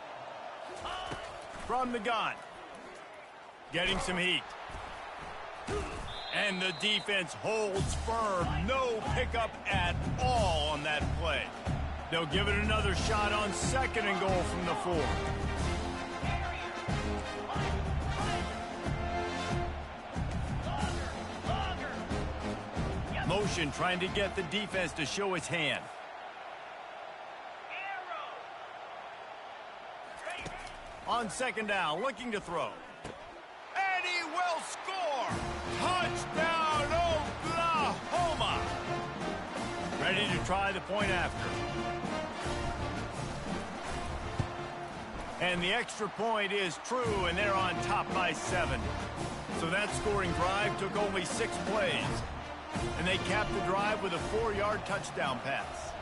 From the gun. Getting some heat. And the defense holds firm. No pickup at all on that play. They'll give it another shot on second and goal from the 4. Motion trying to get the defense to show its hand. On second down, looking to throw. And he will score! Touchdown, Oklahoma! Ready to try the point after. And the extra point is true, and they're on top by 7. So that scoring drive took only 6 plays. And they capped the drive with a 4-yard touchdown pass.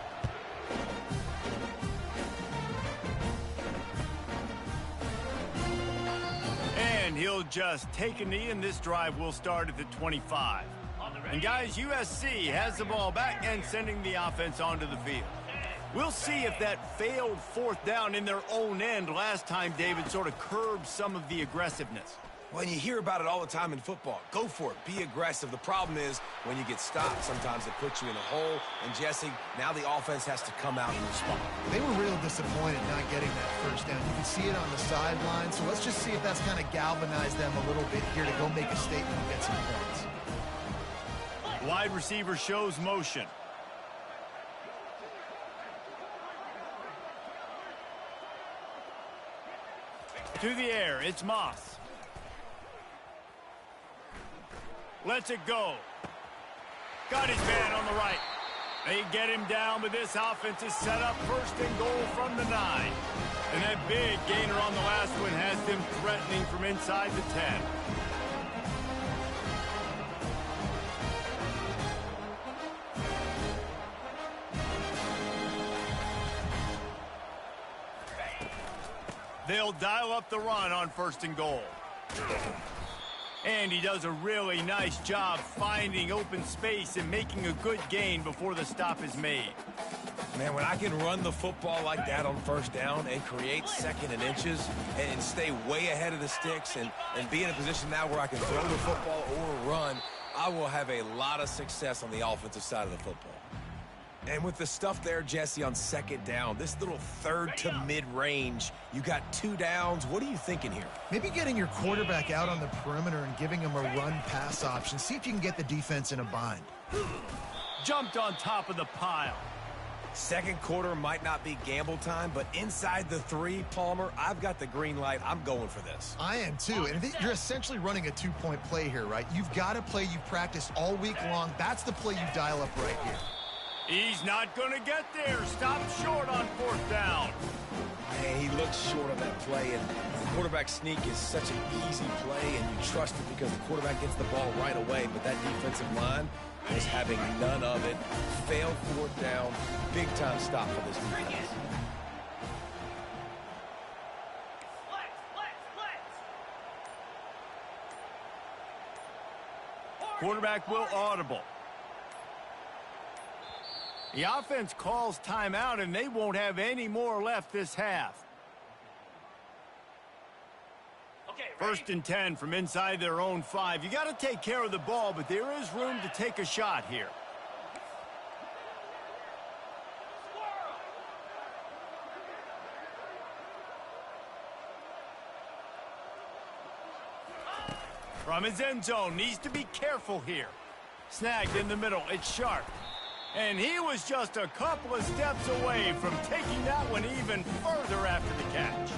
And he'll just take a knee, and this drive will start at the 25. And guys, USC has the ball back and sending the offense onto the field. We'll see if that failed fourth down in their own end last time, David, sort of curbed some of the aggressiveness. Well, you hear about it all the time in football. Go for it. Be aggressive. The problem is when you get stopped, sometimes it puts you in a hole. And, Jesse, now the offense has to come out and respond. They were real disappointed not getting that first down. You can see it on the sideline. So let's just see if that's kind of galvanized them a little bit here to go make a statement and get some points. Wide receiver shows motion. To the air, it's Moss. Lets it go. Got his man on the right. They get him down, but this offense is set up first and goal from the 9. And that big gainer on the last one has them threatening from inside the 10. They'll dial up the run on first and goal. And he does a really nice job finding open space and making a good gain before the stop is made. Man, when I can run the football like that on first down and create second and inches and stay way ahead of the sticks and be in a position now where I can throw the football or run, I will have a lot of success on the offensive side of the football. And with the stuff there, Jesse, on second down, this little third to mid-range, you got 2 downs. What are you thinking here? Maybe getting your quarterback out on the perimeter and giving him a run-pass option. See if you can get the defense in a bind. Jumped on top of the pile. Second quarter might not be gamble time, but inside the 3, Palmer, I've got the green light. I'm going for this. I am too. And you're essentially running a 2-point play here, right? You've got a play you've practiced all week long. That's the play you dial up right here. He's not going to get there. Stop short on fourth down. Man, he looks short of that play, and the quarterback sneak is such an easy play, and you trust it because the quarterback gets the ball right away, but that defensive line was having none of it. Failed fourth down. Big-time stop for this defense. Quarterback will audible. The offense calls timeout, and they won't have any more left this half. First and 10 from inside their own 5. You got to take care of the ball, but there is room to take a shot here. From his end zone, needs to be careful here. Snagged in the middle, it's Sharp. And he was just a couple of steps away from taking that one even further after the catch.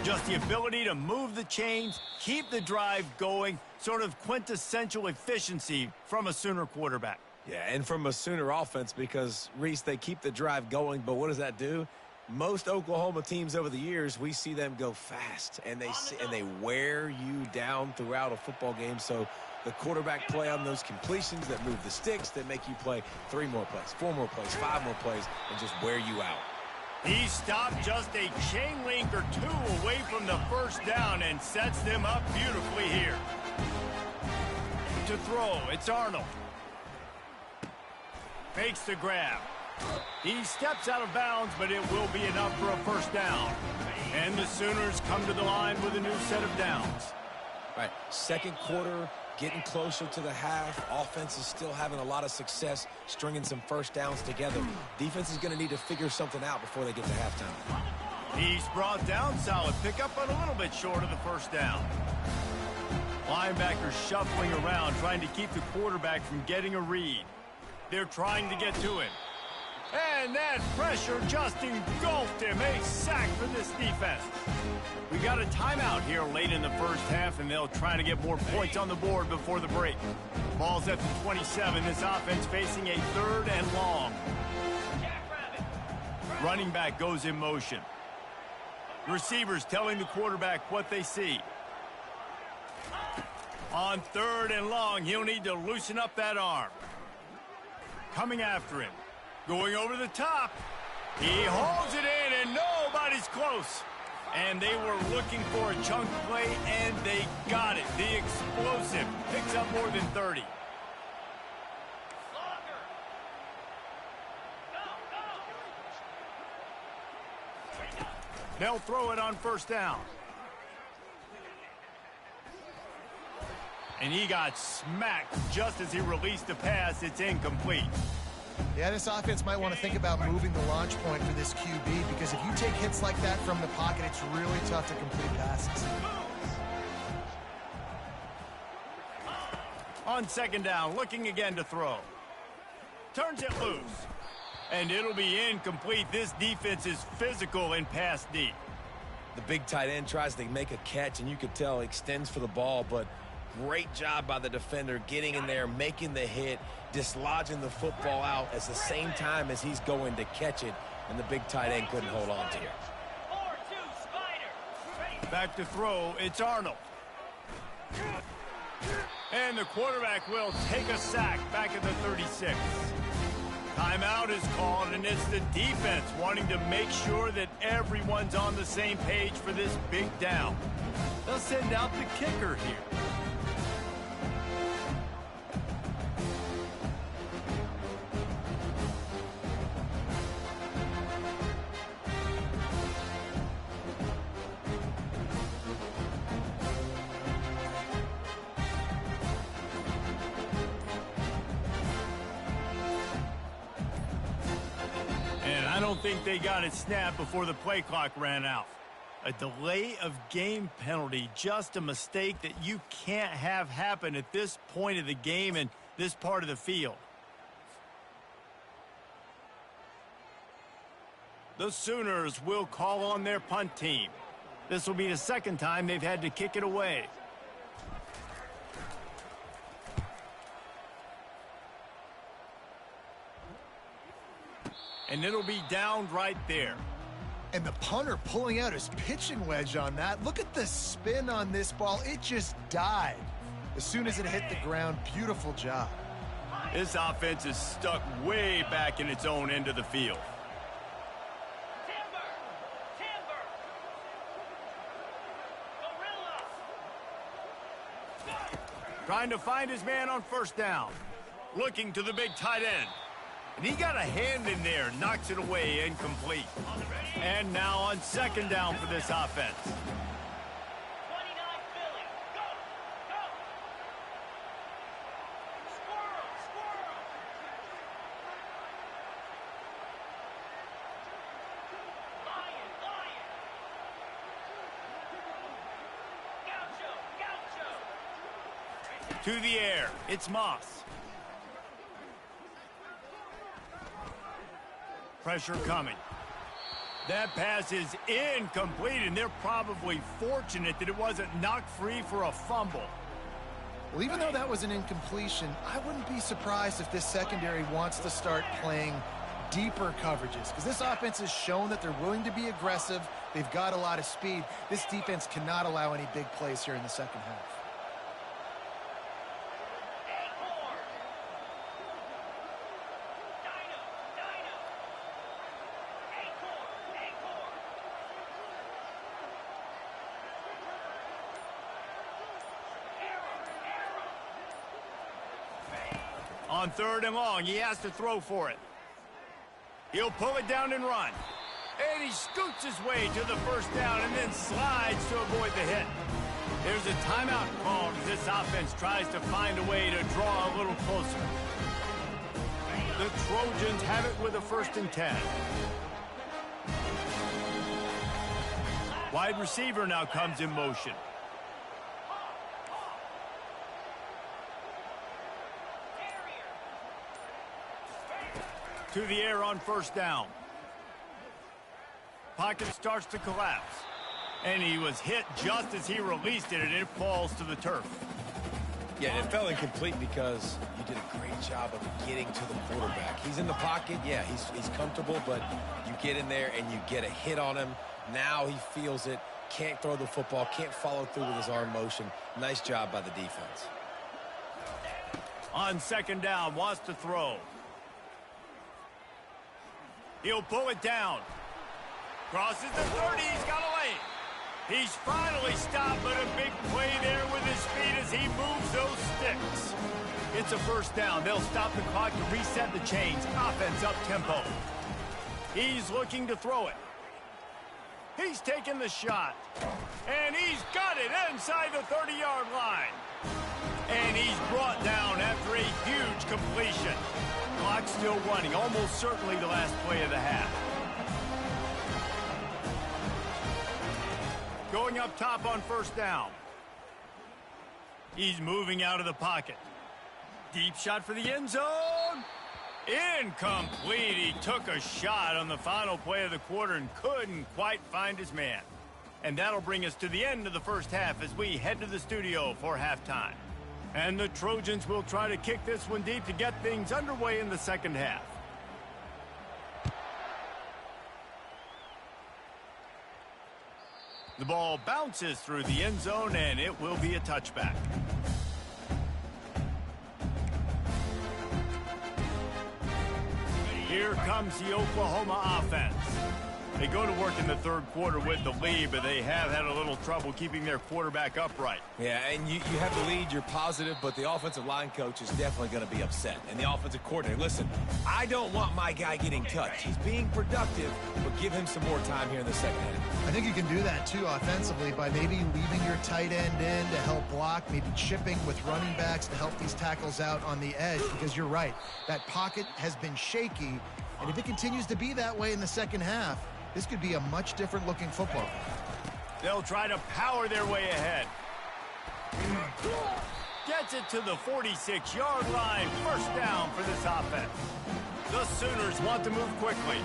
Just the ability to move the chains, keep the drive going, sort of quintessential efficiency from a Sooner quarterback. Yeah, and from a Sooner offense because, Reese, they keep the drive going, but what does that do? Most Oklahoma teams over the years, we see them go fast, and they wear you down throughout a football game. So the quarterback play on those completions that move the sticks, that make you play 3 more plays, 4 more plays, 5 more plays, and just wear you out. He stopped just a chain link or 2 away from the first down and sets them up beautifully here. To throw, it's Arnold. Fakes the grab. He steps out of bounds, but it will be enough for a first down. And the Sooners come to the line with a new set of downs. Right, second quarter, getting closer to the half. Offense is still having a lot of success stringing some first downs together. Defense is going to need to figure something out before they get to halftime. He's brought down solid. Pick up on a little bit short of the first down. Linebackers shuffling around, trying to keep the quarterback from getting a read. They're trying to get to him. And that pressure just engulfed him. A sack for this defense. We got a timeout here late in the first half, and they'll try to get more points on the board before the break. Ball's at the 27. This offense facing a 3rd and long. Running back goes in motion. Receivers telling the quarterback what they see. On 3rd and long, he'll need to loosen up that arm. Coming after him. Going over the top. He hauls it in, and nobody's close. And they were looking for a chunk play, and they got it. The explosive picks up more than 30. They'll throw it on first down. And he got smacked just as he released the pass. It's incomplete. Yeah, this offense might want to think about moving the launch point for this QB because if you take hits like that from the pocket, it's really tough to complete passes. On second down, looking again to throw. Turns it loose. And it'll be incomplete. This defense is physical and pass deep. The big tight end tries to make a catch, and you could tell he extends for the ball, but great job by the defender getting in there, making the hit, dislodging the football out at the same time as he's going to catch it, and the big tight end couldn't hold on to it. 4-2 Spider. Back to throw, it's Arnold. And the quarterback will take a sack back at the 36. Timeout is called, and it's the defense wanting to make sure that everyone's on the same page for this big down. They'll send out the kicker here. I don't think they got it snapped before the play clock ran out. A delay of game penalty, just a mistake that you can't have happen at this point of the game and this part of the field. The Sooners will call on their punt team. This will be the second time they've had to kick it away. And it'll be downed right there. And the punter pulling out his pitching wedge on that. Look at the spin on this ball. It just died as soon as it hit the ground. Beautiful job. This offense is stuck way back in its own end of the field. Timber. Gorilla. Trying to find his man on first down. Looking to the big tight end. And he got a hand in there, knocks it away, incomplete. And now on second down for this offense. 29 Philly. Go. Squirrel. Lion. Gaucho. To the air, it's Moss. Pressure coming. That pass is incomplete, and they're probably fortunate that it wasn't knocked free for a fumble. Well, even though that was an incompletion, I wouldn't be surprised if this secondary wants to start playing deeper coverages, because this offense has shown that they're willing to be aggressive. They've got a lot of speed. This defense cannot allow any big plays here in the second half. On third and long, he has to throw for it. He'll pull it down and run. And he scoots his way to the first down and then slides to avoid the hit. There's a timeout called as this offense tries to find a way to draw a little closer. The Trojans have it with a 1st and 10. Wide receiver now comes in motion. To the air on first down. Pocket starts to collapse. And he was hit just as he released it, and it falls to the turf. Yeah, it fell incomplete because you did a great job of getting to the quarterback. He's in the pocket. Yeah, he's comfortable, but you get in there and you get a hit on him. Now he feels it. Can't throw the football. Can't follow through with his arm motion. Nice job by the defense. On second down, wants to throw. He'll pull it down. Crosses the 30. He's got a lane. He's finally stopped, but a big play there with his feet as he moves those sticks. It's a first down. They'll stop the clock to reset the chains. Offense up tempo. He's looking to throw it. He's taking the shot. And he's got it inside the 30-yard line. And he's brought down after a huge completion. Clock still running, almost certainly the last play of the half. Going up top on first down. He's moving out of the pocket. Deep shot for the end zone. Incomplete. He took a shot on the final play of the quarter and couldn't quite find his man. And that'll bring us to the end of the first half as we head to the studio for halftime. And the Trojans will try to kick this one deep to get things underway in the second half. The ball bounces through the end zone, and it will be a touchback. Here comes the Oklahoma offense. They go to work in the third quarter with the lead, but they have had a little trouble keeping their quarterback upright. Yeah, and you have the lead, you're positive, but the offensive line coach is definitely going to be upset. And the offensive coordinator, listen, I don't want my guy getting touched. He's being productive, but give him some more time here in the second half. I think you can do that, too, offensively, by maybe leaving your tight end in to help block, maybe chipping with running backs to help these tackles out on the edge, because you're right. That pocket has been shaky, and if it continues to be that way in the second half, this could be a much different looking football. They'll try to power their way ahead. Gets it to the 46-yard line. First down for this offense. The Sooners want to move quickly.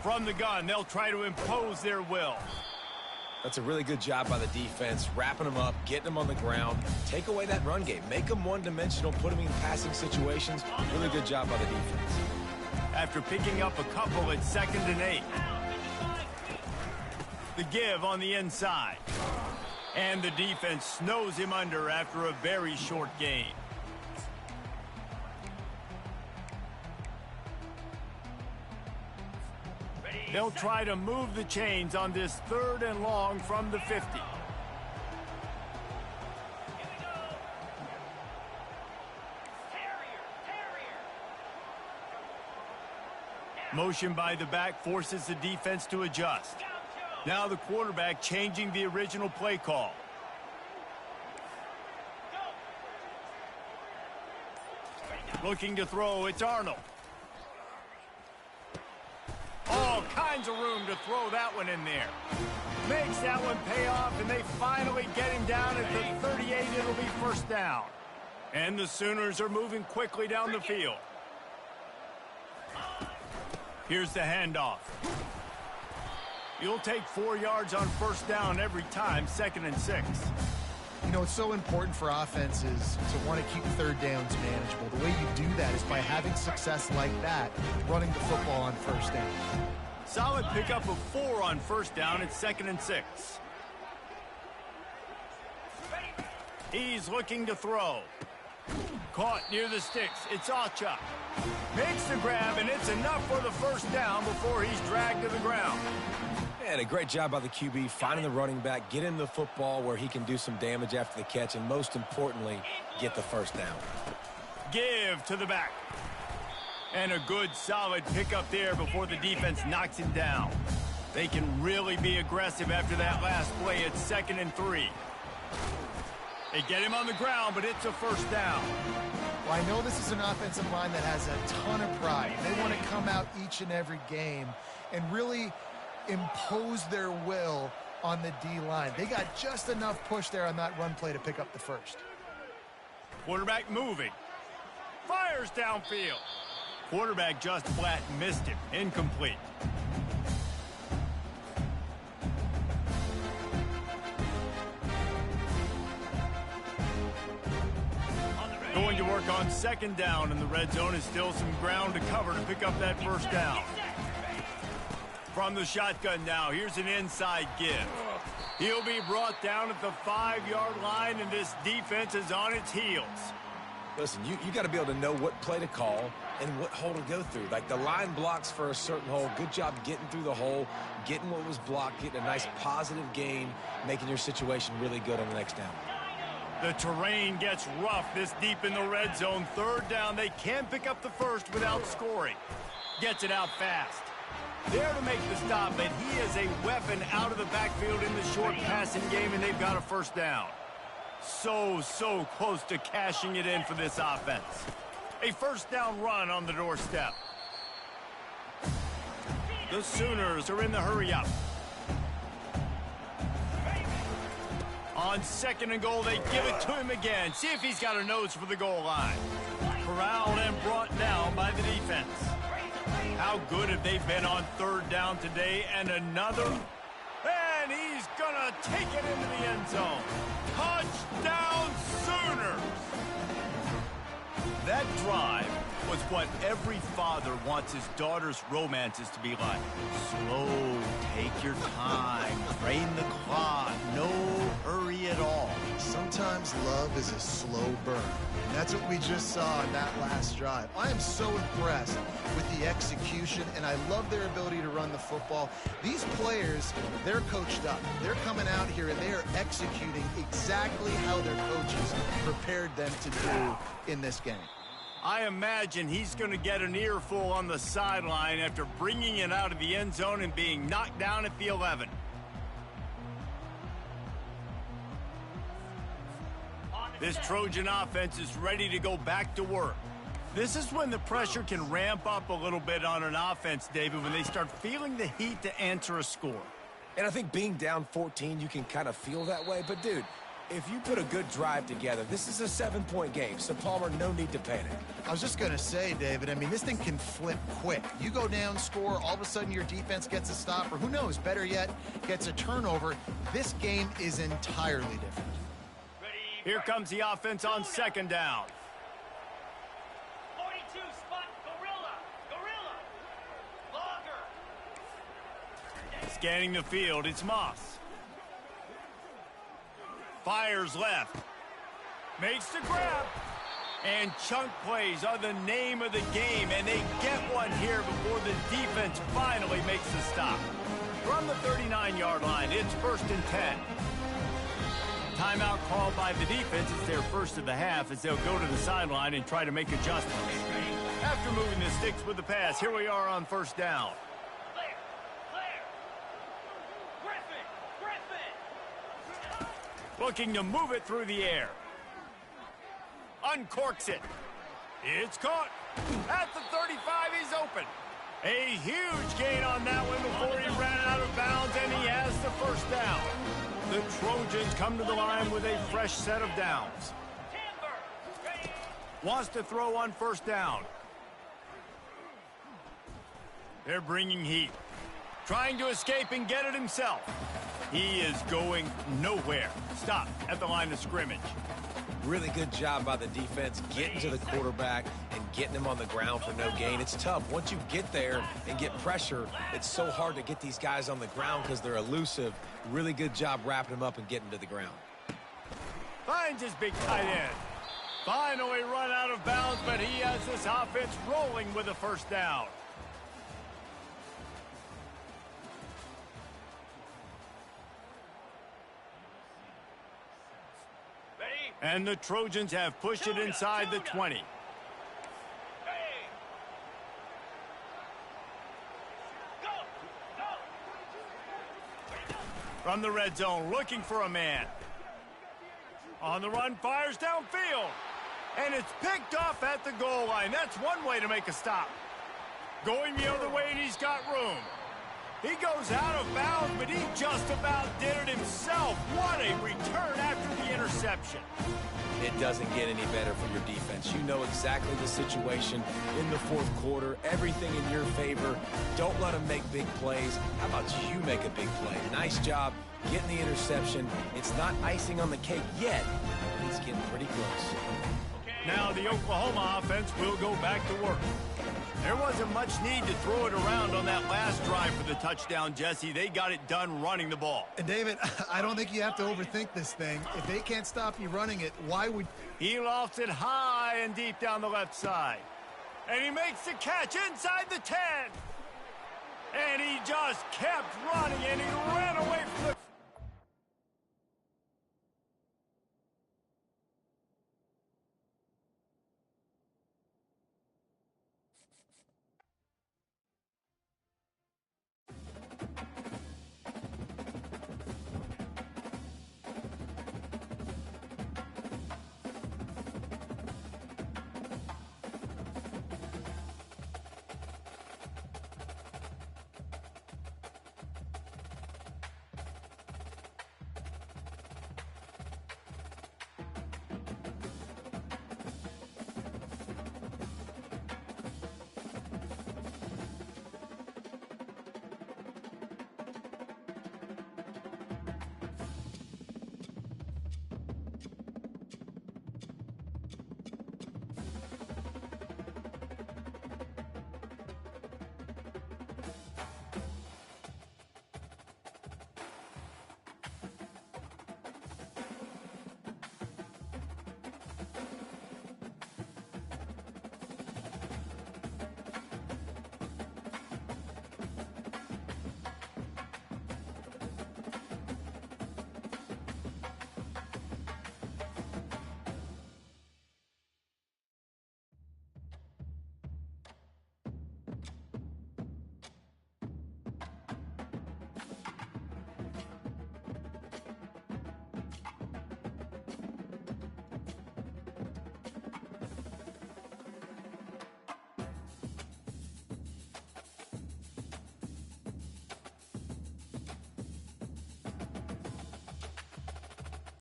From the gun, they'll try to impose their will. That's a really good job by the defense, wrapping them up, getting them on the ground. Take away that run game. Make them one-dimensional, put them in passing situations. Really good job by the defense. After picking up a couple at 2nd and 8. The give on the inside. And the defense snows him under after a very short gain. They'll try to move the chains on this 3rd and long from the 50. Motion by the back forces the defense to adjust. Now the quarterback changing the original play call. Looking to throw, it's Arnold. All kinds of room to throw that one in there. Makes that one pay off, and they finally get him down at the 38. It'll be first down. And the Sooners are moving quickly down the field. Here's the handoff. You'll take 4 yards on first down every time, 2nd and 6. You know, it's so important for offenses to want to keep third downs manageable. The way you do that is by having success like that, running the football on first down. Solid pickup of 4 on first down at 2nd and 6. He's looking to throw. Caught near the sticks. It's Ocha. Makes the grab, and it's enough for the first down before he's dragged to the ground. And a great job by the QB, finding the running back, get him the football where he can do some damage after the catch, and most importantly, get the first down. Give to the back. And a good, solid pickup there before the defense knocks him down. They can really be aggressive after that last play at 2nd and 3. They get him on the ground, but it's a first down. Well, I know this is an offensive line that has a ton of pride. They want to come out each and every game and really impose their will on the D-line. They got just enough push there on that run play to pick up the first. Quarterback moving. Fires downfield. Quarterback just flat missed him. Incomplete. Going to work on 2nd down, and the red zone is still some ground to cover to pick up that first down. From the shotgun now, here's an inside give. He'll be brought down at the 5-yard line, and this defense is on its heels. Listen, you got to be able to know what play to call and what hole to go through. Like the line blocks for a certain hole. Good job getting through the hole, getting what was blocked, getting a nice positive gain, making your situation really good on the next down. The terrain gets rough this deep in the red zone. 3rd down, they can't pick up the first without scoring. Gets it out fast. There to make the stop, but he is a weapon out of the backfield in the short passing game, and they've got a first down. So close to cashing it in for this offense. A first down run on the doorstep. The Sooners are in the hurry-up. On 2nd and goal, they give it to him again. See if he's got a nose for the goal line. Corralled and brought down by the defense. How good have they been on 3rd down today? And another And he's going to take it into the end zone. Touchdown Sooners! That drive was what every father wants his daughter's romances to be like. Slow, take your time, drain the clock, no hurry at all. Sometimes love is a slow burn. And that's what we just saw in that last drive. I am so impressed with the execution, and I love their ability to run the football. These players, they're coached up. They're coming out here, and they are executing exactly how their coaches prepared them to do in this game. I imagine he's going to get an earful on the sideline after bringing it out of the end zone and being knocked down at the 11. This Trojan offense is ready to go back to work. This is when the pressure can ramp up a little bit on an offense, David, when they start feeling the heat to answer a score. And I think being down 14, you can kind of feel that way. But, dude, if you put a good drive together, this is a 7-point game. So, Palmer, no need to panic. I was just going to say, David, I mean, this thing can flip quick. You go down, score, all of a sudden your defense gets a stop, or who knows, better yet, gets a turnover. This game is entirely different. Here comes the offense on second down. 42 spot, Gorilla. Longer. Scanning the field, it's Moss. Fires left. Makes the grab. And chunk plays are the name of the game, and they get one here before the defense finally makes the stop. From the 39-yard line, it's 1st and 10. Timeout called by the defense. It's their first of the half as they'll go to the sideline and try to make adjustments. After moving the sticks with the pass, here we are on 1st down. Griffin. Looking to move it through the air. Uncorks it. It's caught. At the 35, he's open. A huge gain on that one before he ran out of bounds, and he has the 1st down. The Trojans come to the line with a fresh set of downs. Wants to throw on 1st down. They're bringing heat. Trying to escape and get it himself. He is going nowhere. Stop at the line of scrimmage. Really good job by the defense getting to the quarterback and getting him on the ground for no gain. It's tough. Once you get there and get pressure, it's so hard to get these guys on the ground because they're elusive. Really good job wrapping him up and getting to the ground. Finds his big tight end. Finally run out of bounds, but he has this offense rolling with a 1st down. And the Trojans have pushed it inside the 20. From the red zone, looking for a man. On the run, fires downfield. And it's picked off at the goal line. That's one way to make a stop. Going the other way, and he's got room. He goes out of bounds, but he just about did it himself. What a return after the interception. It doesn't get any better for your defense. You know exactly the situation in the 4th quarter. Everything in your favor. Don't let them make big plays. How about you make a big play? Nice job getting the interception. It's not icing on the cake yet, but it's getting pretty close. Now the Oklahoma offense will go back to work. There wasn't much need to throw it around on that last drive for the touchdown, Jesse. They got it done running the ball. And, David, I don't think you have to overthink this thing. If they can't stop you running it, why would... He lofts it high and deep down the left side. And he makes the catch inside the 10. And he just kept running, and he ran